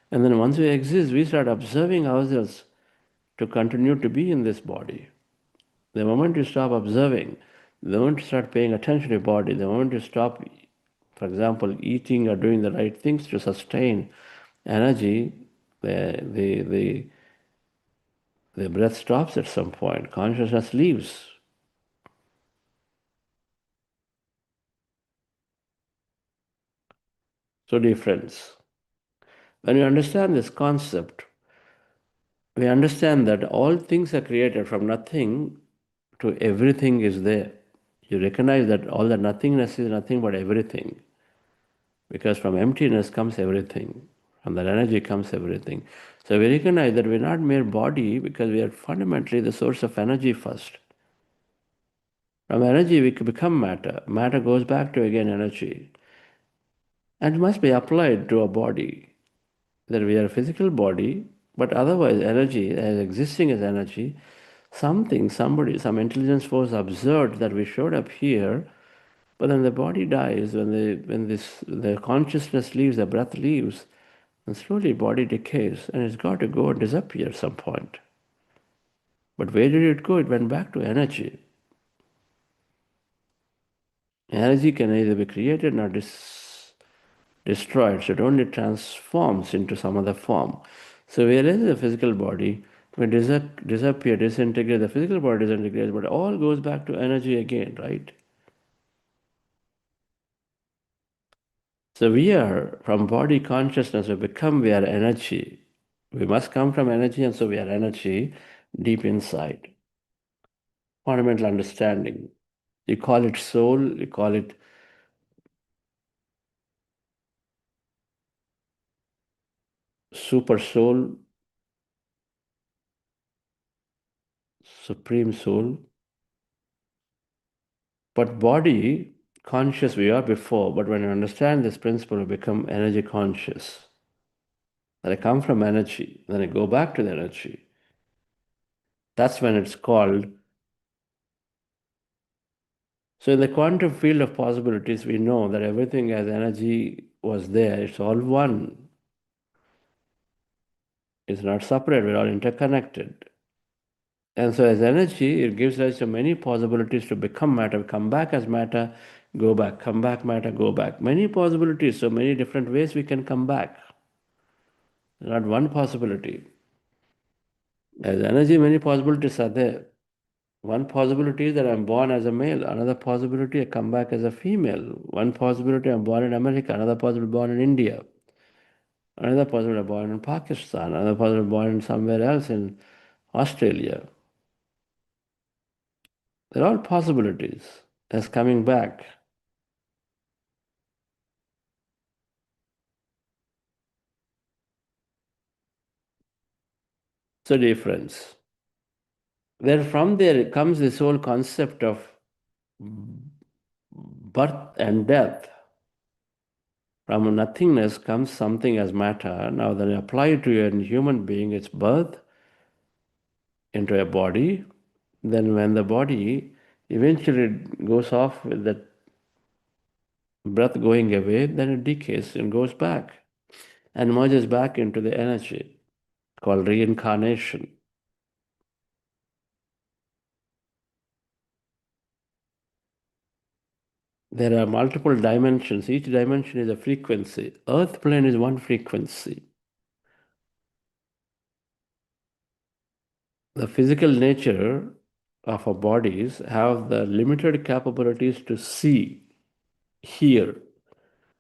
Speaker 5: And then once we exist, we start observing ourselves to continue to be in this body. The moment you stop observing, the moment you start paying attention to your body, the moment you stop, for example, eating or doing the right things to sustain energy, the breath stops at some point. Consciousness leaves. So, dear friends, when you understand this concept, we understand that all things are created from nothing to everything is there. You recognize that all the nothingness is nothing but everything. Because from emptiness comes everything. From that energy comes everything. So we recognize that we're not mere body because we are fundamentally the source of energy first. From energy we become matter. Matter goes back to again energy. And must be applied to a body. That we are a physical body, but otherwise energy, as existing as energy, something, somebody, some intelligence force observed that we showed up here, but then the body dies, when the consciousness leaves, the breath leaves, and slowly body decays, and it's got to go and disappear at some point. But where did it go? It went back to energy. Energy can either be created or destroyed, so it only transforms into some other form. So whereas the physical body will disappear, disintegrate, the physical body disintegrates, but all goes back to energy again, right? So we are, from body consciousness, we are energy. We must come from energy, and so we are energy deep inside. Fundamental understanding. You call it soul, you call it super soul, supreme soul. But body conscious we are before, but when you understand this principle, you become energy conscious. Then I come from energy, then I go back to the energy. That's when it's called. So in the quantum field of possibilities, we know that everything as energy was there. It's all one. It's not separate. We're all interconnected. And so as energy, it gives rise to many possibilities to become matter, come back as matter, go back, come back matter, go back. Many possibilities, so many different ways we can come back. Not one possibility. As energy, many possibilities are there. One possibility is that I'm born as a male. Another possibility, I come back as a female. One possibility, I'm born in America. Another possibility, born in India. Another possibility, I'm born in Pakistan. Another possibility, born in somewhere else in Australia. They're all possibilities as coming back. the difference. Then from there comes this whole concept of birth and death. From nothingness comes something as matter. Now, then apply it to a human being, it's birth into a body. Then, when the body eventually goes off with that breath going away, then it decays and goes back and merges back into the energy called reincarnation. There are multiple dimensions. Each dimension is a frequency. Earth plane is one frequency. The physical nature of our bodies have the limited capabilities to see, hear.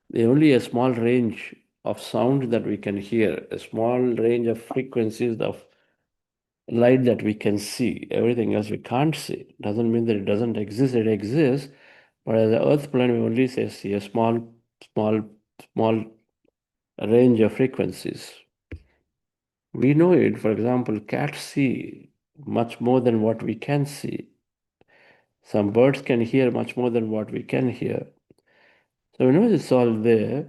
Speaker 5: There's only a small range of sound that we can hear, a small range of frequencies of light that we can see. Everything else we can't see. Doesn't mean that it doesn't exist. It exists, but as the earth plane, we only see a small range of frequencies. We know it. For example, cats see much more than what we can see. Some birds can hear much more than what we can hear. So we know it's all there,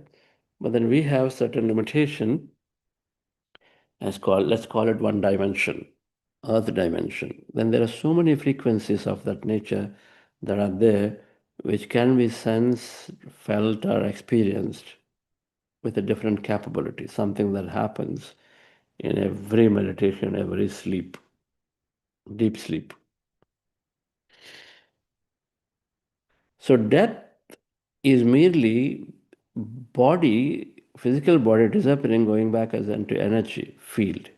Speaker 5: but then we have certain limitation. Let's call it one dimension, earth dimension. Then there are so many frequencies of that nature that are there, which can be sensed, felt, or experienced with a different capability, something that happens in every meditation, every sleep, deep sleep. So death is merely body, physical body disappearing, going back as into energy field.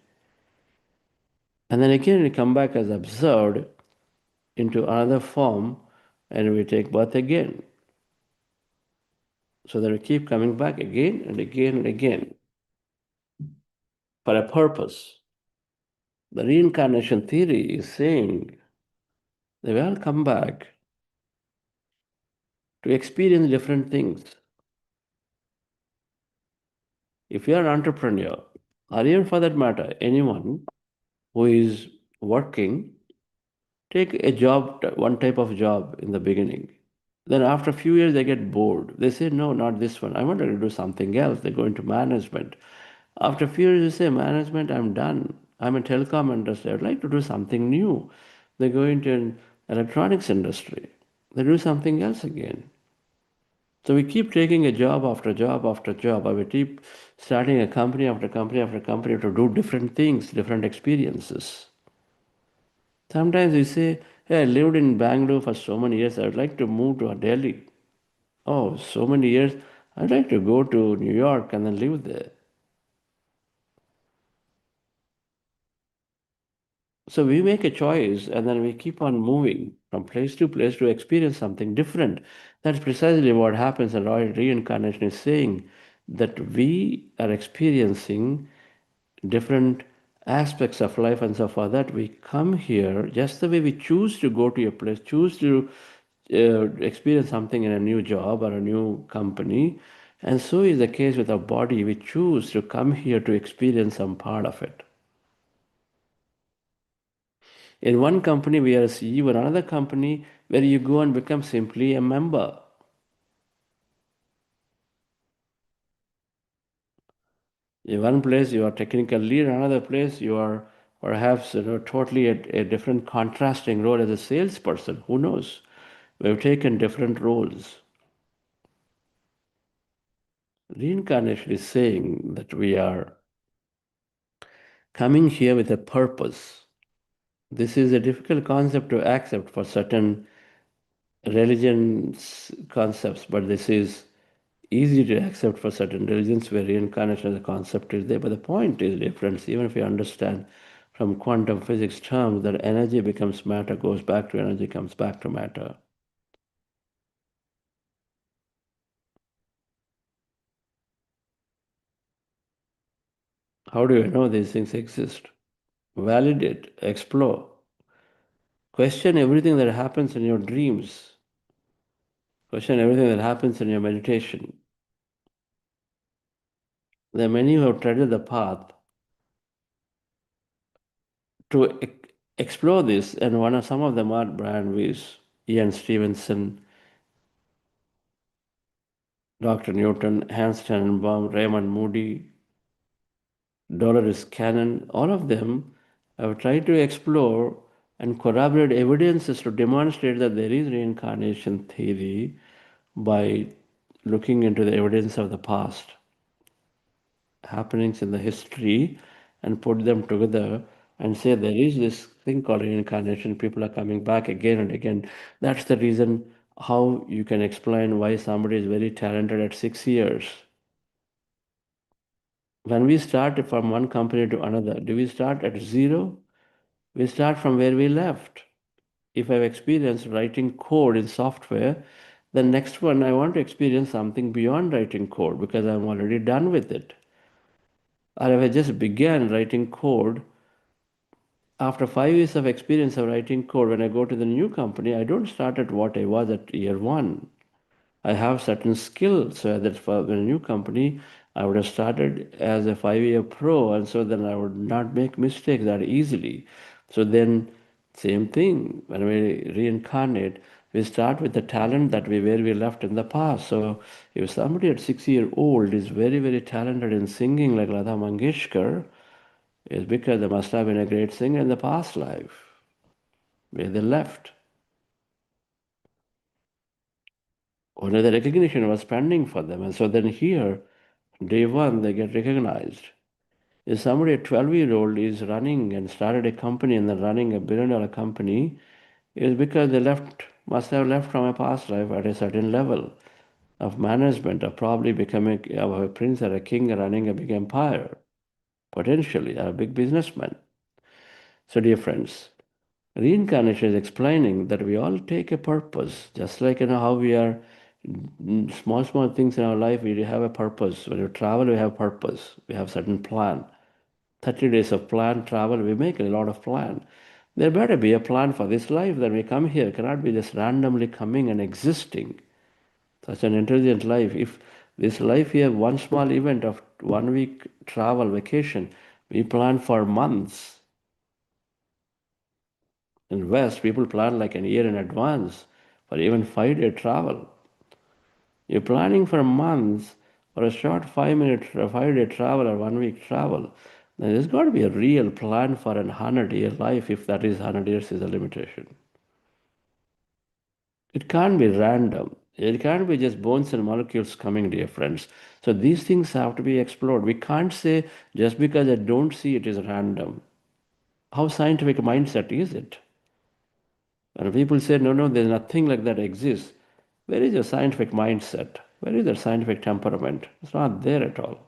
Speaker 5: And then again we come back as observed into another form and we take birth again. So that we keep coming back again and again and again for a purpose. The reincarnation theory is saying they will come back to experience different things. If you are an entrepreneur, or even for that matter, anyone who is working, take a job, one type of job in the beginning. Then after a few years, they get bored. They say, no, not this one. I want to do something else. They go into management. After a few years, they say, management, I'm done. I'm in telecom industry. I'd like to do something new. They go into an electronics industry. They do something else again. So we keep taking a job after job after job, or we keep starting a company after company after company to do different things, different experiences. Sometimes we say, hey, I lived in Bangalore for so many years, I would like to move to Delhi. Oh, so many years, I'd like to go to New York and then live there. So we make a choice and then we keep on moving from place to experience something different. That's precisely what happens, and reincarnation is saying that we are experiencing different aspects of life, and so for that we come here just the way we choose to go to a place, choose to experience something in a new job or a new company. And so is the case with our body. We choose to come here to experience some part of it. In one company, we are a CEO, in another company where you go and become simply a member. In one place, you are technical lead, in another place, you are perhaps totally a different contrasting role as a salesperson. Who knows? We've taken different roles. Reincarnation is saying that we are coming here with a purpose. This is a difficult concept to accept for certain religions concepts, but this is easy to accept for certain religions where reincarnation as a concept is there. But the point is different. Even if you understand from quantum physics terms that energy becomes matter, goes back to energy, comes back to matter. How do you know these things exist? Validate, explore. Question everything that happens in your dreams. Question everything that happens in your meditation. There are many who have treaded the path to explore this, and some of them are Brian Weiss, Ian Stevenson, Dr. Newton, Hans Tannenbaum, Raymond Moody, Dolores Cannon, all of them have tried to explore and corroborate evidences to demonstrate that there is reincarnation theory by looking into the evidence of the past happenings in the history and put them together and say there is this thing called reincarnation. People are coming back again and again. That's the reason how you can explain why somebody is very talented at 6 years. When we start from one company to another, do we start at zero? We start from where we left. If I've experienced writing code in software, the next one I want to experience something beyond writing code because I'm already done with it. Or if I just began writing code, after 5 years of experience of writing code, when I go to the new company, I don't start at what I was at year one. I have certain skills so that for the new company, I would have started as a 5-year pro, and so then I would not make mistakes that easily. So then, same thing, when we reincarnate, we start with the talent that where we left in the past. So if somebody at 6-year-old is very, very talented in singing like Lata Mangeshkar, it's because they must have been a great singer in the past life, where they left. Only the recognition was pending for them. And so then here, day one, they get recognized. If somebody, a 12-year-old, is running and started a company and then running a billion-dollar company, it's because they must have left from a past life at a certain level of management, of probably becoming a prince or a king running a big empire, potentially, or a big businessman. So, dear friends, reincarnation is explaining that we all take a purpose, just like how we are small things in our life. We have a purpose. When we travel, we have purpose. We have certain plan. 30 days of plan travel. We make a lot of plan. There better be a plan for this life. That we come here. It cannot be just randomly coming and existing. Such an intelligent life. If this life here, one small event of 1 week travel vacation, we plan for months. In West, people plan like a year in advance for even 5-day travel. You're planning for months for a short 5-day travel or 1 week travel. Then there's got to be a real plan for a 100-year life, if that is 100 years is a limitation. It can't be random. It can't be just bones and molecules coming, dear friends. So these things have to be explored. We can't say just because I don't see it is random. How scientific mindset is it? And people say, no, there's nothing like that exists. Where is your scientific mindset? Where is your scientific temperament? It's not there at all.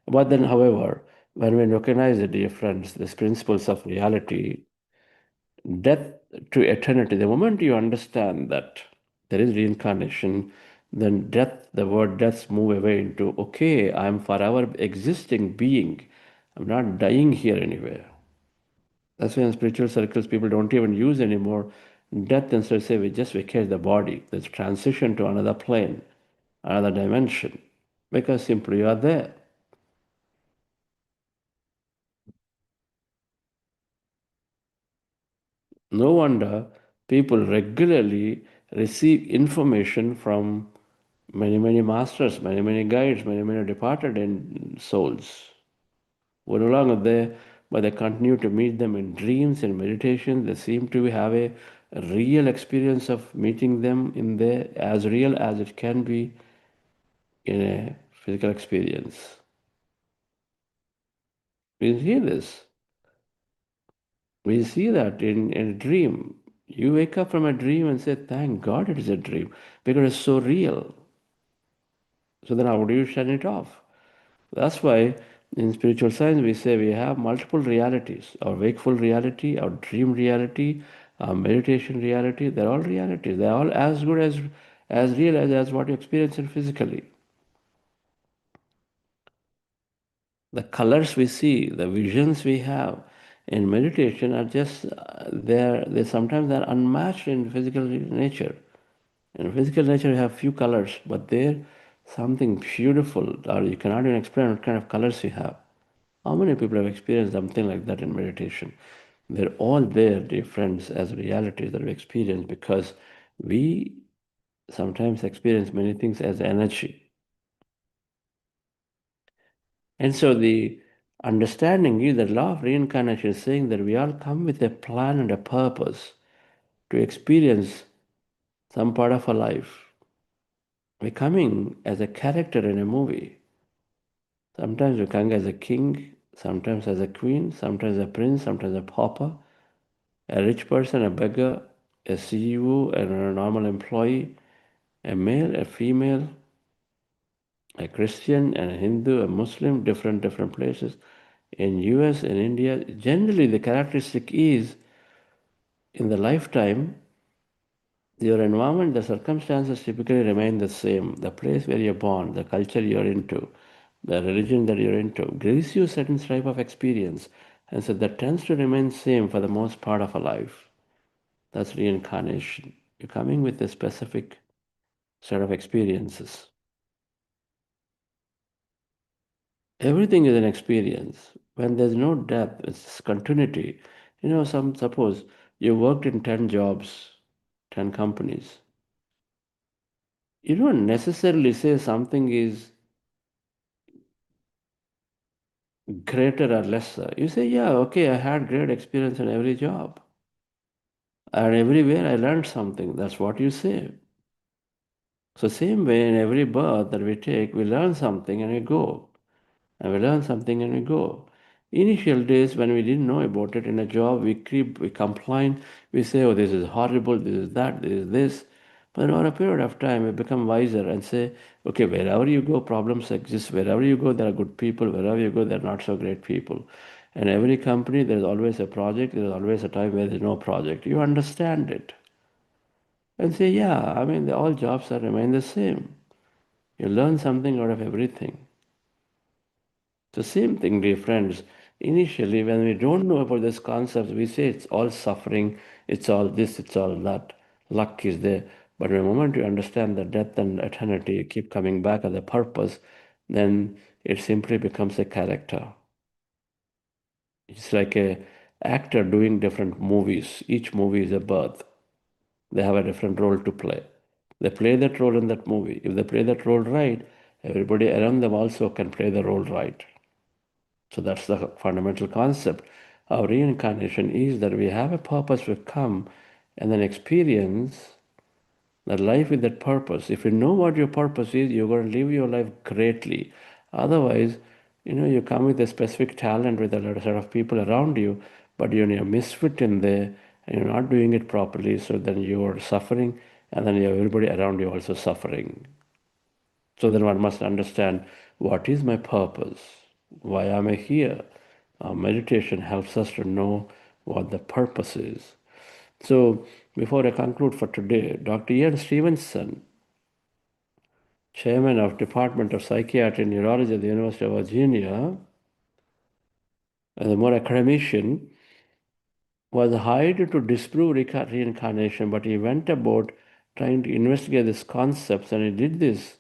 Speaker 5: But then, however, when we recognize it, dear friends, these principles of reality, death to eternity, the moment you understand that there is reincarnation, then death, the word death move away into, okay, I'm forever existing being. I'm not dying here anywhere. That's why in spiritual circles, people don't even use anymore death. Instead, say we just vacate the body. There's transition to another plane, another dimension, because simply you are there. No wonder people regularly receive information from many masters, many guides, many departed souls. We're no longer there, but they continue to meet them in dreams and meditation. They seem to have a real experience of meeting them in there, as real as it can be in a physical experience. We hear this. We see that in a dream. You wake up from a dream and say, thank God it is a dream, because it's so real. So then how do you shut it off? That's why in spiritual science we say we have multiple realities. Our wakeful reality, our dream reality, our meditation reality, they're all realities. They're all as good as real as what you experience in physically. The colors we see, the visions we have in meditation are just they sometimes are unmatched in physical nature. In physical nature you have few colors, but there something beautiful, or you cannot even explain what kind of colors you have. How many people have experienced something like that in meditation? They're all there, dear friends, as realities that we experience, because we sometimes experience many things as energy. And so the understanding is that law of reincarnation is saying that we all come with a plan and a purpose to experience some part of our life. We're coming as a character in a movie. Sometimes we come as a king, sometimes as a queen, sometimes a prince, sometimes a pauper, a rich person, a beggar, a CEO, and a normal employee, a male, a female, a Christian, and a Hindu, a Muslim, different places. In US and India, generally the characteristic is in the lifetime, your environment, the circumstances typically remain the same. The place where you're born, the culture you're into, the religion that you're into, gives you a certain type of experience. And so that tends to remain same for the most part of a life. That's reincarnation. You're coming with a specific set of experiences. Everything is an experience. When there's no depth, it's continuity. Suppose you worked in 10 jobs, 10 companies. You don't necessarily say something is greater or lesser. You say, yeah, okay, I had great experience in every job. And everywhere I learned something. That's what you say. So same way in every birth that we take, we learn something and we go. And we learn something and we go. Initial days when we didn't know about it in a job, we complain, we say, oh, this is horrible, this is that, this is this. But over a period of time, we become wiser and say, okay, wherever you go, problems exist. Wherever you go, there are good people. Wherever you go, there are not so great people. And every company, there's always a project. There's always a time where there's no project. You understand it. And say, yeah, all jobs are remain the same. You learn something out of everything. The same thing, dear friends. Initially, when we don't know about this concept, we say it's all suffering, it's all this, it's all that. Luck is there. But the moment you understand the death and eternity, you keep coming back as a purpose, then it simply becomes a character. It's like a actor doing different movies. Each movie is a birth. They have a different role to play. They play that role in that movie. If they play that role right, everybody around them also can play the role right. So that's the fundamental concept of reincarnation, is that we have a purpose to come and then experience that life with that purpose. If you know what your purpose is, you're going to live your life greatly. Otherwise, you come with a specific talent with a set of people around you, but you're a misfit in there and you're not doing it properly. So then you're suffering, and then you have everybody around you also suffering. So then one must understand, what is my purpose? Why am I here? Meditation helps us to know what the purpose is. So before I conclude for today, Dr. Ian Stevenson, chairman of Department of Psychiatry and Neurology at the University of Virginia, and a more academician, was hired to disprove reincarnation, but he went about trying to investigate these concepts, and he did this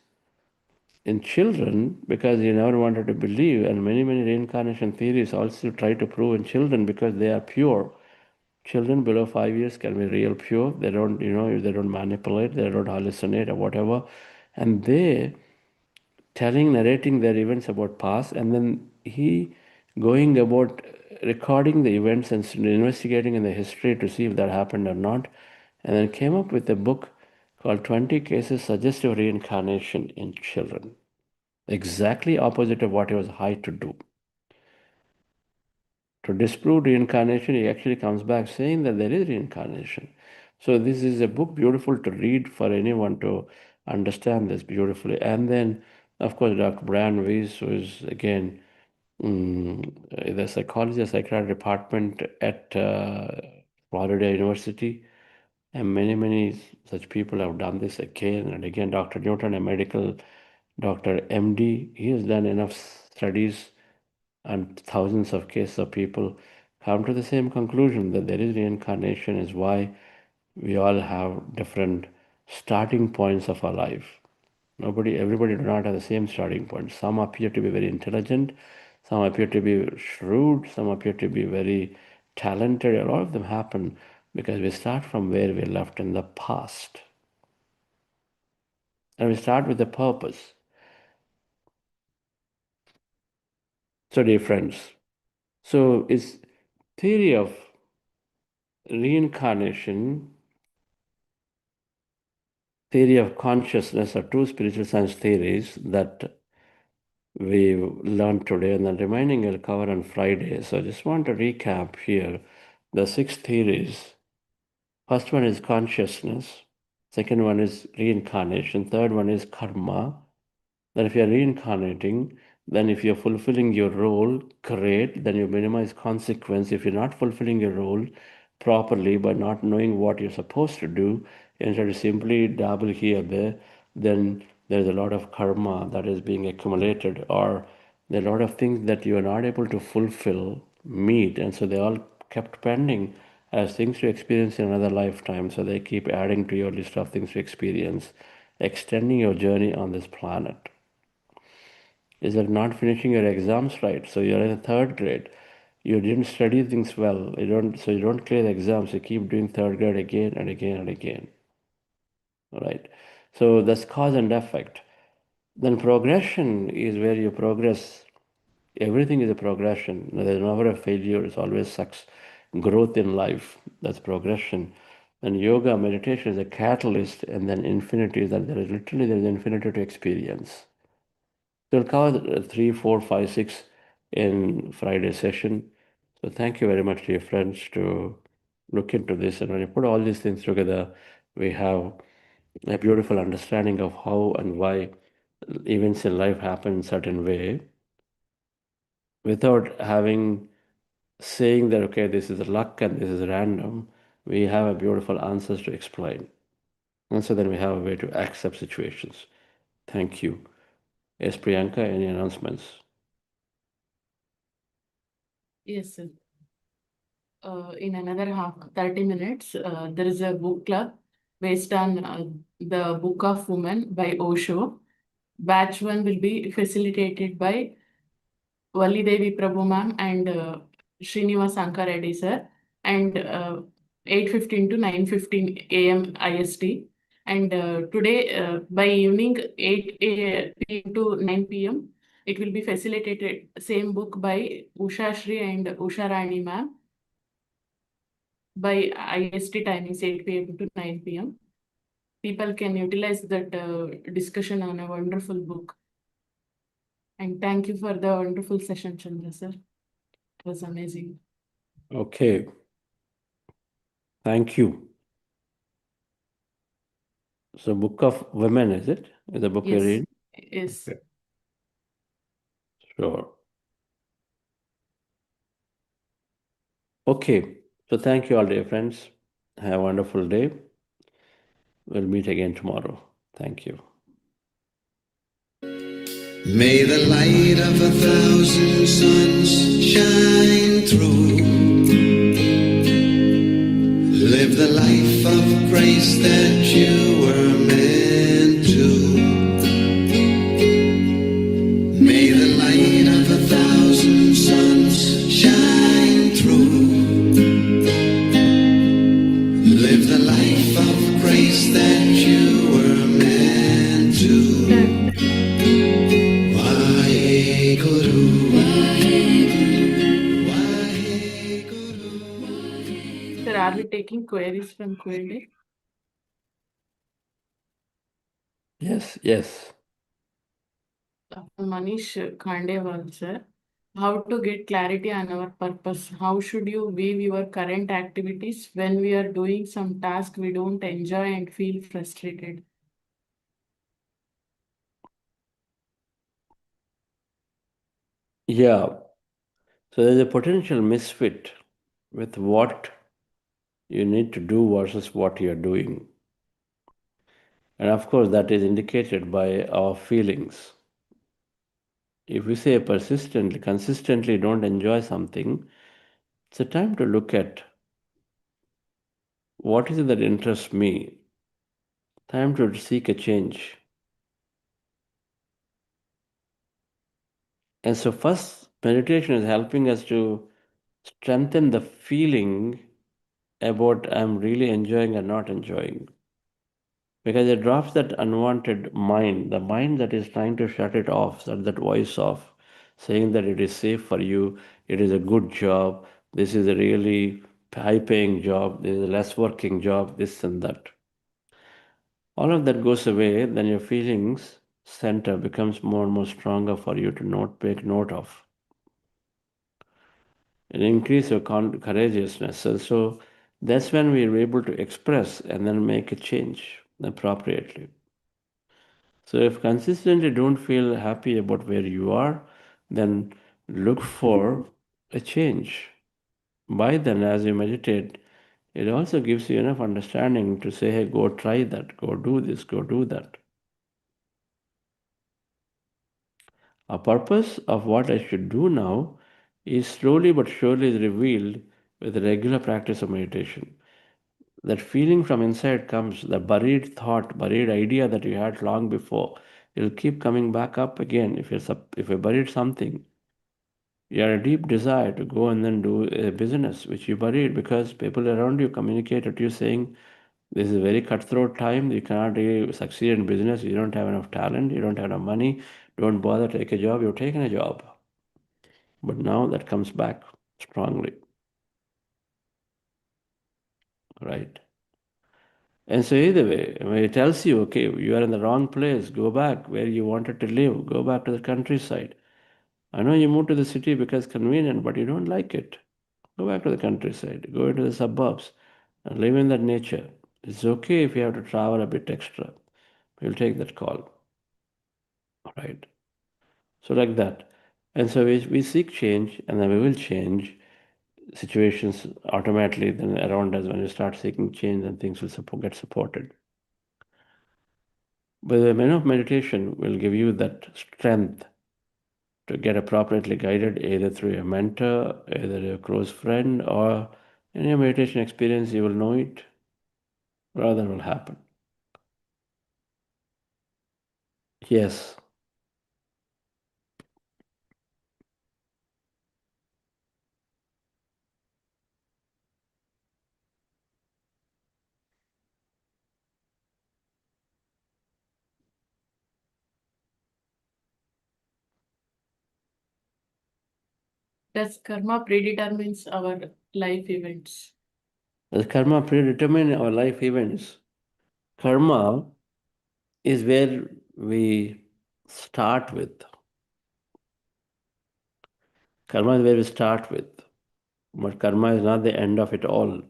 Speaker 5: in children because he never wanted to believe, and many reincarnation theories also try to prove in children because they are pure. Children below 5 years can be real pure. They don't, they don't manipulate, they don't hallucinate or whatever, and they narrating their events about past, and then he going about recording the events and investigating in the history to see if that happened or not, and then came up with a book called 20 Cases Suggestive Reincarnation in Children. Exactly opposite of what he was hired to do. To disprove reincarnation, he actually comes back saying that there is reincarnation. So this is a book beautiful to read for anyone to understand this beautifully. And then, of course, Dr. Brian Weiss, who is again the psychiatry department at Florida University, and many such people have done this again and again. Dr. Newton, a medical Dr. MD, he has done enough studies and thousands of cases of people come to the same conclusion that there is reincarnation, is why we all have different starting points of our life. Everybody do not have the same starting point. Some appear to be very intelligent, Some appear to be shrewd, some appear to be very talented. A lot of them happen because we start from where we left in the past. And we start with a purpose. So, dear friends, so is theory of reincarnation, theory of consciousness are two spiritual science theories that we learned today, and the remaining I'll cover on Friday. So I just want to recap here the 6 theories. First one is consciousness. Second one is reincarnation. Third one is karma. Then if you're reincarnating, then if you're fulfilling your role, great, then you minimize consequence. If you're not fulfilling your role properly by not knowing what you're supposed to do, instead of simply dabble here, there, then there's a lot of karma that is being accumulated, or there are a lot of things that you are not able to fulfill, meet, and so they all kept pending as things to experience in another lifetime. So they keep adding to your list of things to experience, extending your journey on this planet. Is that not finishing your exams right? So you're in the 3rd grade. You didn't study things well. You don't clear the exams. You keep doing 3rd grade again and again and again. All right. So that's cause and effect. Then progression is where you progress. Everything is a progression. There's never a failure. It's always success, growth in life. That's progression. And yoga, meditation is a catalyst, and then infinity is that there is infinity to experience. So we'll cover 3, 4, 5, 6 in Friday session. So thank you very much, dear friends, to look into this. And when you put all these things together, we have a beautiful understanding of how and why events in life happen in certain way, without having saying that, okay, this is luck and this is random. We have a beautiful answers to explain. And so then we have a way to accept situations. Thank you. Yes, Priyanka, any announcements?
Speaker 4: Yes, sir. In another 30 minutes, there is a book club based on the Book of Women by Osho. Batch 1 will be facilitated by Valli Devi Prabhu ma'am and Srinivas Ankar Reddy sir, and 8:15 to 9:15 a.m. IST. And today by evening 8 p.m. to 9 p.m. it will be facilitated, same book by Usha Shri and Usha Rani ma'am, by IST timings 8 p.m. to 9 p.m. People can utilize that discussion on a wonderful book. And thank you for the wonderful session, Chandra sir. It was amazing.
Speaker 5: Okay. Thank you. So Book of Women, is it? Is the book you
Speaker 4: Yes.
Speaker 5: read?
Speaker 4: Yes.
Speaker 5: Okay. Sure. Okay. So thank you all, dear friends. Have a wonderful day. We'll meet again tomorrow. Thank you.
Speaker 6: May the light of 1,000 suns shine through. Live the life of grace that you were meant to. May the light of 1,000 suns shine through. Live the life of grace that you were meant to.
Speaker 4: Sir, are we taking queries from Q&A?
Speaker 5: Yes, yes.
Speaker 4: Manish Khandewal, sir. How to get clarity on our purpose? How should you view your current activities when we are doing some task we don't enjoy and feel frustrated?
Speaker 5: Yeah. So there's a potential misfit with what you need to do versus what you're doing. And of course, that is indicated by our feelings. If we say consistently don't enjoy something, it's a time to look at what is it that interests me. Time to seek a change. And so first meditation is helping us to strengthen the feeling about I'm really enjoying or not enjoying. Because it drops that unwanted mind, the mind that is trying to shut it off, shut that voice off, saying that it is safe for you, it is a good job, this is a really high paying job, this is a less working job, this and that. All of that goes away, then your feelings center becomes more and more stronger for you to take note of. It increases your courageousness. So that's when we are able to express and then make a change appropriately. So if consistently don't feel happy about where you are, then look for a change. By then, as you meditate, it also gives you enough understanding to say, hey, go try that, go do this, go do that. A purpose of what I should do now is slowly but surely is revealed with the regular practice of meditation. That feeling from inside comes, the buried thought, buried idea that you had long before, it'll keep coming back up again. If you buried something, you had a deep desire to go and then do a business which you buried because people around you communicated to you saying, this is a very cutthroat time, you cannot really succeed in business, you don't have enough talent, you don't have enough money, don't bother, take a job, you've taken a job. But now that comes back strongly, right? And so either way, when it tells you, okay, you are in the wrong place, go back where you wanted to live, go back to the countryside. I know you moved to the city because it's convenient, but you don't like it. Go back to the countryside, go into the suburbs, and live in that nature. It's okay if you have to travel a bit extra. We'll take that call, right? So like that. And so we seek change, and then we will change situations automatically then around us. When you start seeking change, then things will get supported. But the menu of meditation will give you that strength to get appropriately guided either through a mentor, either a close friend, or in your meditation experience, you will know it, rather will happen. Yes.
Speaker 4: Does karma predetermines our life events?
Speaker 5: Does karma predetermine our life events? Karma is where we start with. Karma is where we start with. But karma is not the end of it all.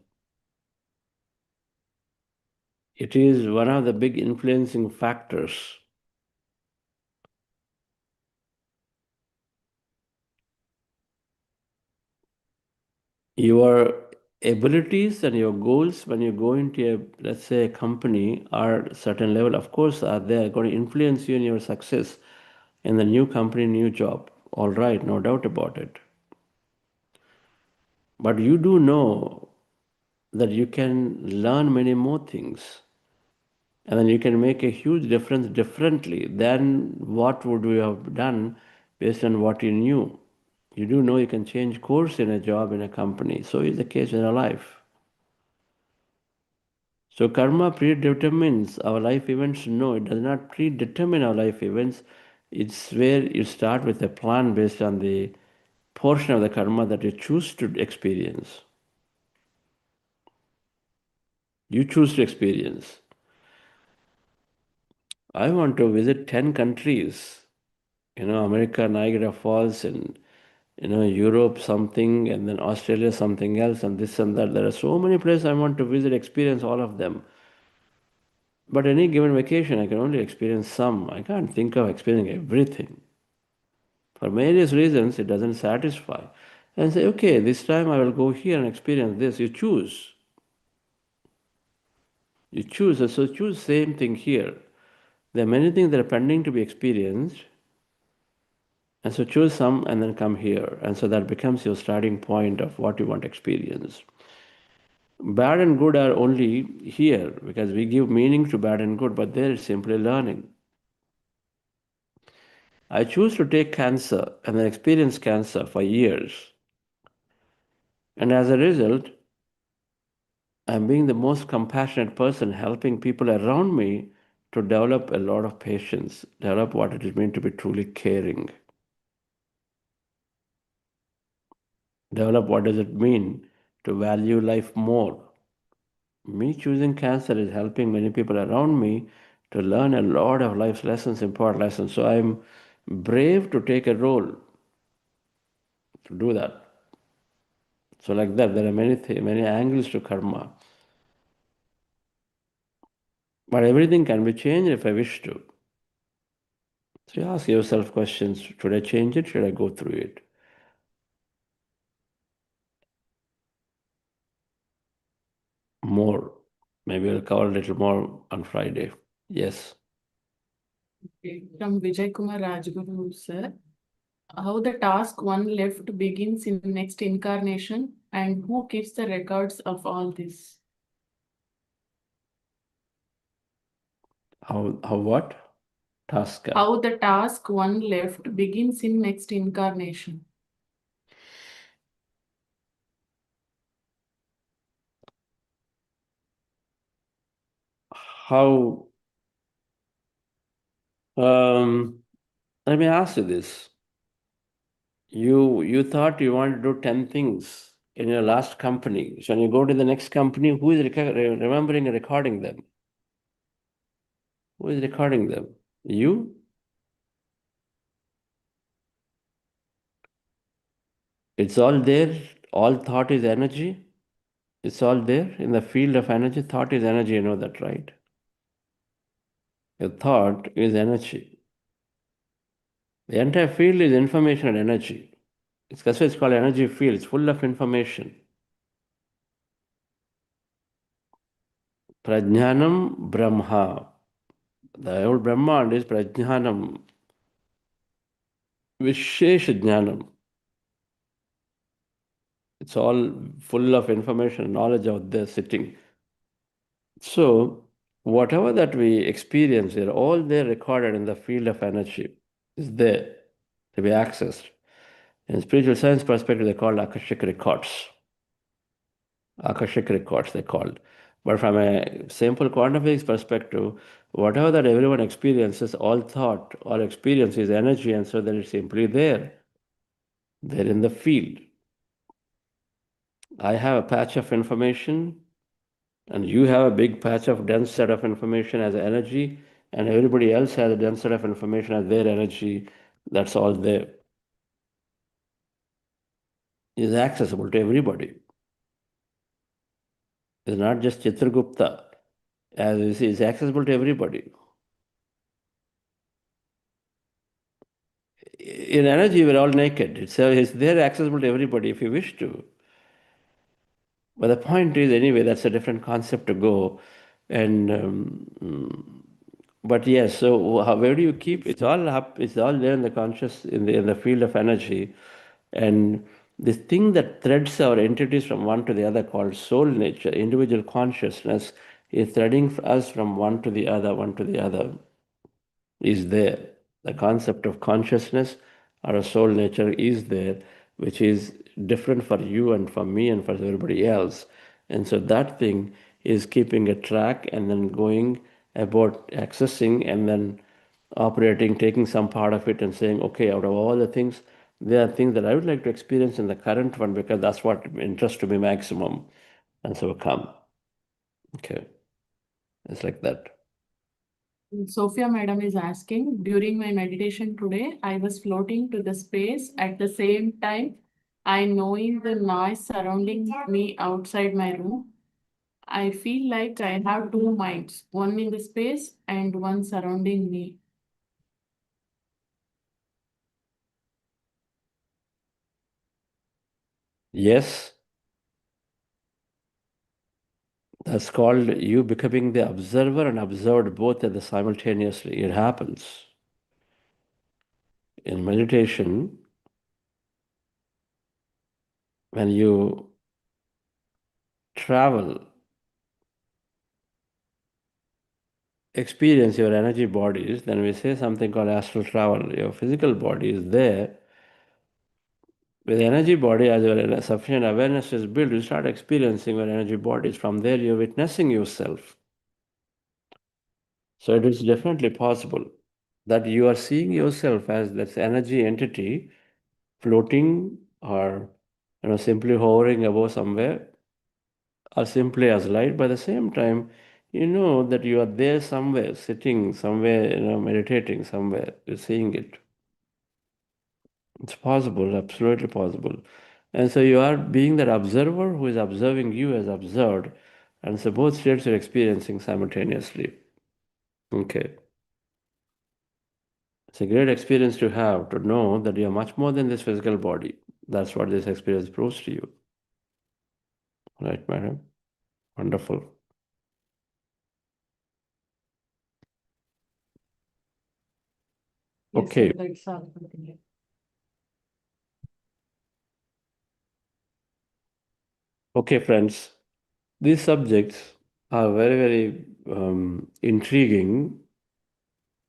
Speaker 5: It is one of the big influencing factors. Your abilities and your goals when you go into let's say, a company are certain level, of course, are there going to influence you in your success in the new company, new job. All right, no doubt about it. But you do know that you can learn many more things. And then you can make a huge difference differently than what would you have done based on what you knew. You do know you can change course in a job, in a company. So is the case in our life. So karma predetermines our life events. No, it does not predetermine our life events. It's where you start with a plan based on the portion of the karma that you choose to experience. You choose to experience. I want to visit 10 countries. America, Niagara Falls, and Europe something, and then Australia something else, and this and that. There are so many places I want to visit, experience all of them. But any given vacation, I can only experience some. I can't think of experiencing everything. For various reasons, it doesn't satisfy. And say, okay, this time I will go here and experience this. You choose. You choose. So choose same thing here. There are many things that are pending to be experienced. And so choose some and then come here. And so that becomes your starting point of what you want to experience. Bad and good are only here because we give meaning to bad and good, but there it's simply learning. I choose to take cancer and then experience cancer for years. And as a result, I'm being the most compassionate person, helping people around me to develop a lot of patience, develop what it means to be truly caring, develop what does it mean to value life more. Me choosing cancer is helping many people around me to learn a lot of life's lessons, important lessons. So I'm brave to take a role to do that. So like that, there are many angles to karma. But everything can be changed if I wish to. So you ask yourself questions, should I change it? Should I go through it? More. Maybe I'll cover a little more on Friday. Yes.
Speaker 4: Okay. From Vijay Kumar Rajguru, sir. How the task one left begins in next incarnation and who keeps the records of all this?
Speaker 5: How what? Task.
Speaker 4: How the task one left begins in next incarnation.
Speaker 5: How let me ask you this. You thought you wanted to do 10 things in your last company. So when you go to the next company, who is remembering and recording them? Who is recording them? You? It's all there. All thought is energy. It's all there in the field of energy. Thought is energy, you know that, right? Your thought is energy. The entire field is information and energy. That's why it's called energy field. It's full of information. Prajnanam Brahma. The whole Brahman is Prajnanam. Vishesh Jnanam. It's all full of information and knowledge out there sitting. So, whatever that we experience here, all there recorded in the field of energy is there to be accessed. In spiritual science perspective, they're called Akashic records. Akashic records, they're called. But from a simple quantum physics perspective, whatever that everyone experiences, all thought, all experience is energy, and so that it's simply there. They're in the field. I have a patch of information, and you have a big patch of dense set of information as energy, and everybody else has a dense set of information as their energy. That's all there. Is accessible to everybody. It's not just Chitragupta. As you see, it's accessible to everybody. In energy, we're all naked. It's there accessible to everybody if you wish to. But the point is, anyway, that's a different concept to go. And but yes, so where do you keep? It's all up. It's all there in the conscious, in the field of energy, and this thing that threads our entities from one to the other, called soul nature, individual consciousness, is threading us from one to the other, one to the other, is there. The concept of consciousness or a soul nature is there, which is different for you and for me and for everybody else. And so that thing is keeping a track and then going about accessing and then operating, taking some part of it and saying, okay, out of all the things, there are things that I would like to experience in the current one because that's what interests to me maximum. And so come. Okay. It's like that.
Speaker 4: Sophia madam is asking, during my meditation today, I was floating to the space at the same time. I knowing the noise surrounding me outside my room. I feel like I have two minds, one in the space and one surrounding me.
Speaker 5: Yes, that's called you becoming the observer and observed both at the simultaneously. It happens. In meditation, when you travel experience your energy bodies, then we say something called astral travel. Your physical body is there. With the energy body, as your sufficient awareness is built, you start experiencing your energy bodies. From there, you're witnessing yourself. So it is definitely possible that you are seeing yourself as this energy entity floating or simply hovering above somewhere or simply as light. But at the same time, you know that you are there somewhere, sitting somewhere, meditating somewhere. You're seeing it. It's possible, absolutely possible. And so you are being that observer who is observing you as observed. And so both states are experiencing simultaneously. Okay. It's a great experience to have, to know that you are much more than this physical body. That's what this experience proves to you. Right, madam? Wonderful.
Speaker 4: Yes,
Speaker 5: Okay.
Speaker 4: sir, that's all. Continue.
Speaker 5: Okay, friends. These subjects are very, very intriguing,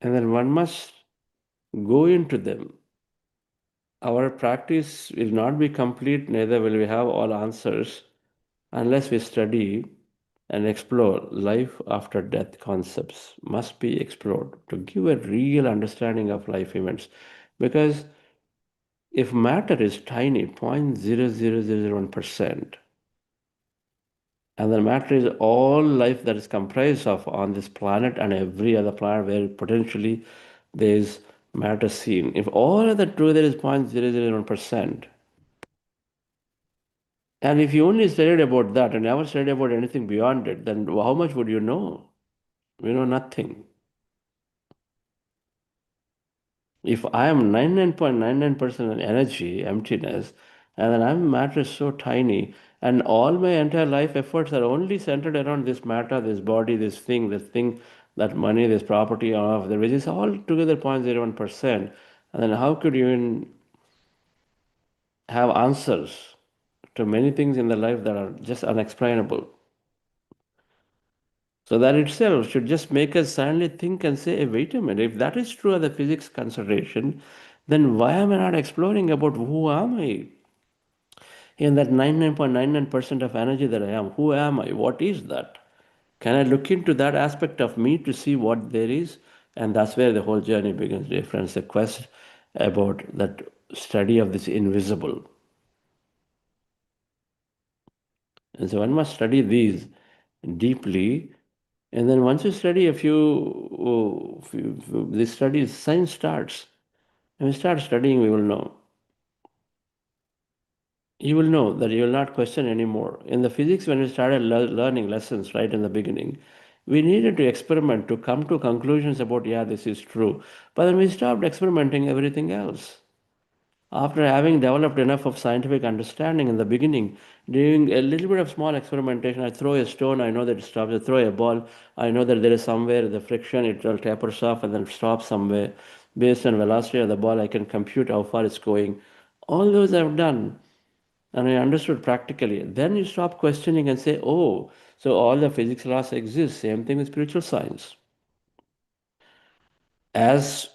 Speaker 5: and then one must go into them. Our practice will not be complete, neither will we have all answers unless we study and explore life after death concepts. Must be explored to give a real understanding of life events. Because if matter is tiny, 0.00001%, and the matter is all life that is comprised of on this planet and every other planet where potentially there is matter seen. If all of that true, there is 0.001%. And if you only studied about that and never studied about anything beyond it, then how much would you know? You know nothing. If I am 99.99% energy, emptiness, and then I'm matter is so tiny, and all my entire life efforts are only centered around this matter, this body, this thing, that money, this property, of the which is all together 0.01%, and then how could you even have answers to many things in the life that are just unexplainable? So that itself should just make us silently think and say, hey, wait a minute, if that is true of the physics consideration, then why am I not exploring about who am I? In that 99.99% of energy that I am, who am I? What is that? Can I look into that aspect of me to see what there is? And that's where the whole journey begins, dear friends, the quest about that study of this invisible. And so one must study these deeply. And then once you study this study, science starts. When we start studying, we will know. You will know that you will not question anymore. In the physics, when we started learning lessons right in the beginning, we needed to experiment to come to conclusions about, yeah, this is true. But then we stopped experimenting everything else. After having developed enough of scientific understanding in the beginning, doing a little bit of small experimentation, I throw a stone, I know that it stops. I throw a ball, I know that there is somewhere the friction, it will tapers off and then stops somewhere. Based on velocity of the ball, I can compute how far it's going. All those I've done, and I understood practically. Then you stop questioning and say, oh, so all the physics laws exist. Same thing with spiritual science. As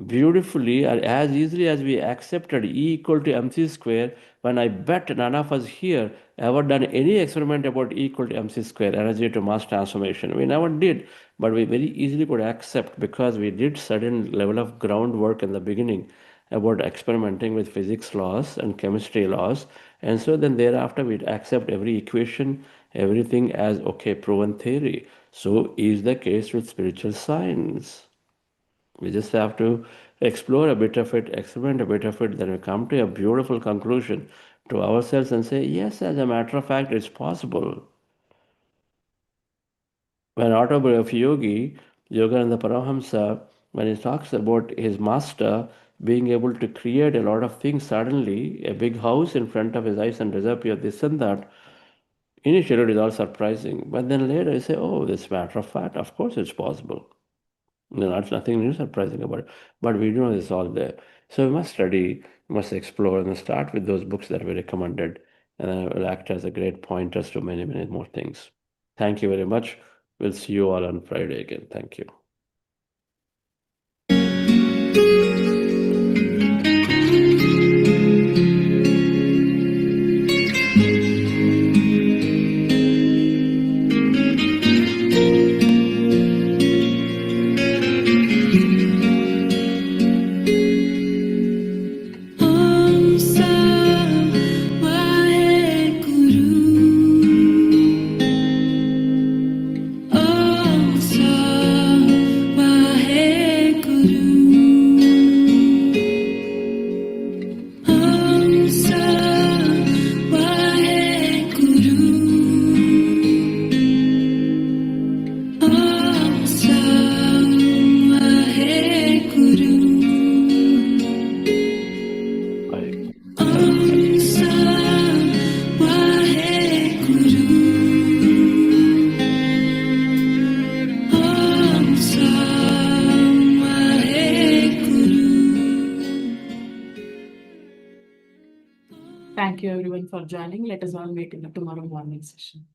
Speaker 5: beautifully or as easily as we accepted E equal to mc square, when I bet none of us here ever done any experiment about E equal to mc square, energy to mass transformation. We never did, but we very easily could accept because we did certain level of groundwork in the beginning about experimenting with physics laws and chemistry laws. And so then thereafter we'd accept every equation, everything as okay, proven theory. So is the case with spiritual science. We just have to explore a bit of it, experiment a bit of it, then we come to a beautiful conclusion to ourselves and say, yes, as a matter of fact, it's possible. When autobiography of Yogi, Yogananda Paramahamsa, when he talks about his master being able to create a lot of things suddenly, a big house in front of his eyes and disappear, this and that, initially it is all surprising. But then later you say, oh, this matter of fact, of course it's possible. No, that's nothing new surprising about it. But we know it's all there. So we must study, we must explore, and start with those books that we recommended, and then it will act as a great pointers to many, many more things. Thank you very much. We'll see you all on Friday again. Thank you.
Speaker 6: Om Sa Vaheguru. Om Sa Vaheguru. Om Sa Vaheguru. Om Sa Vaheguru.
Speaker 5: Bye.
Speaker 6: Om Sa Vaheguru. Om Sa Vaheguru.
Speaker 4: Thank you everyone for joining. Let us all meet in the tomorrow morning session.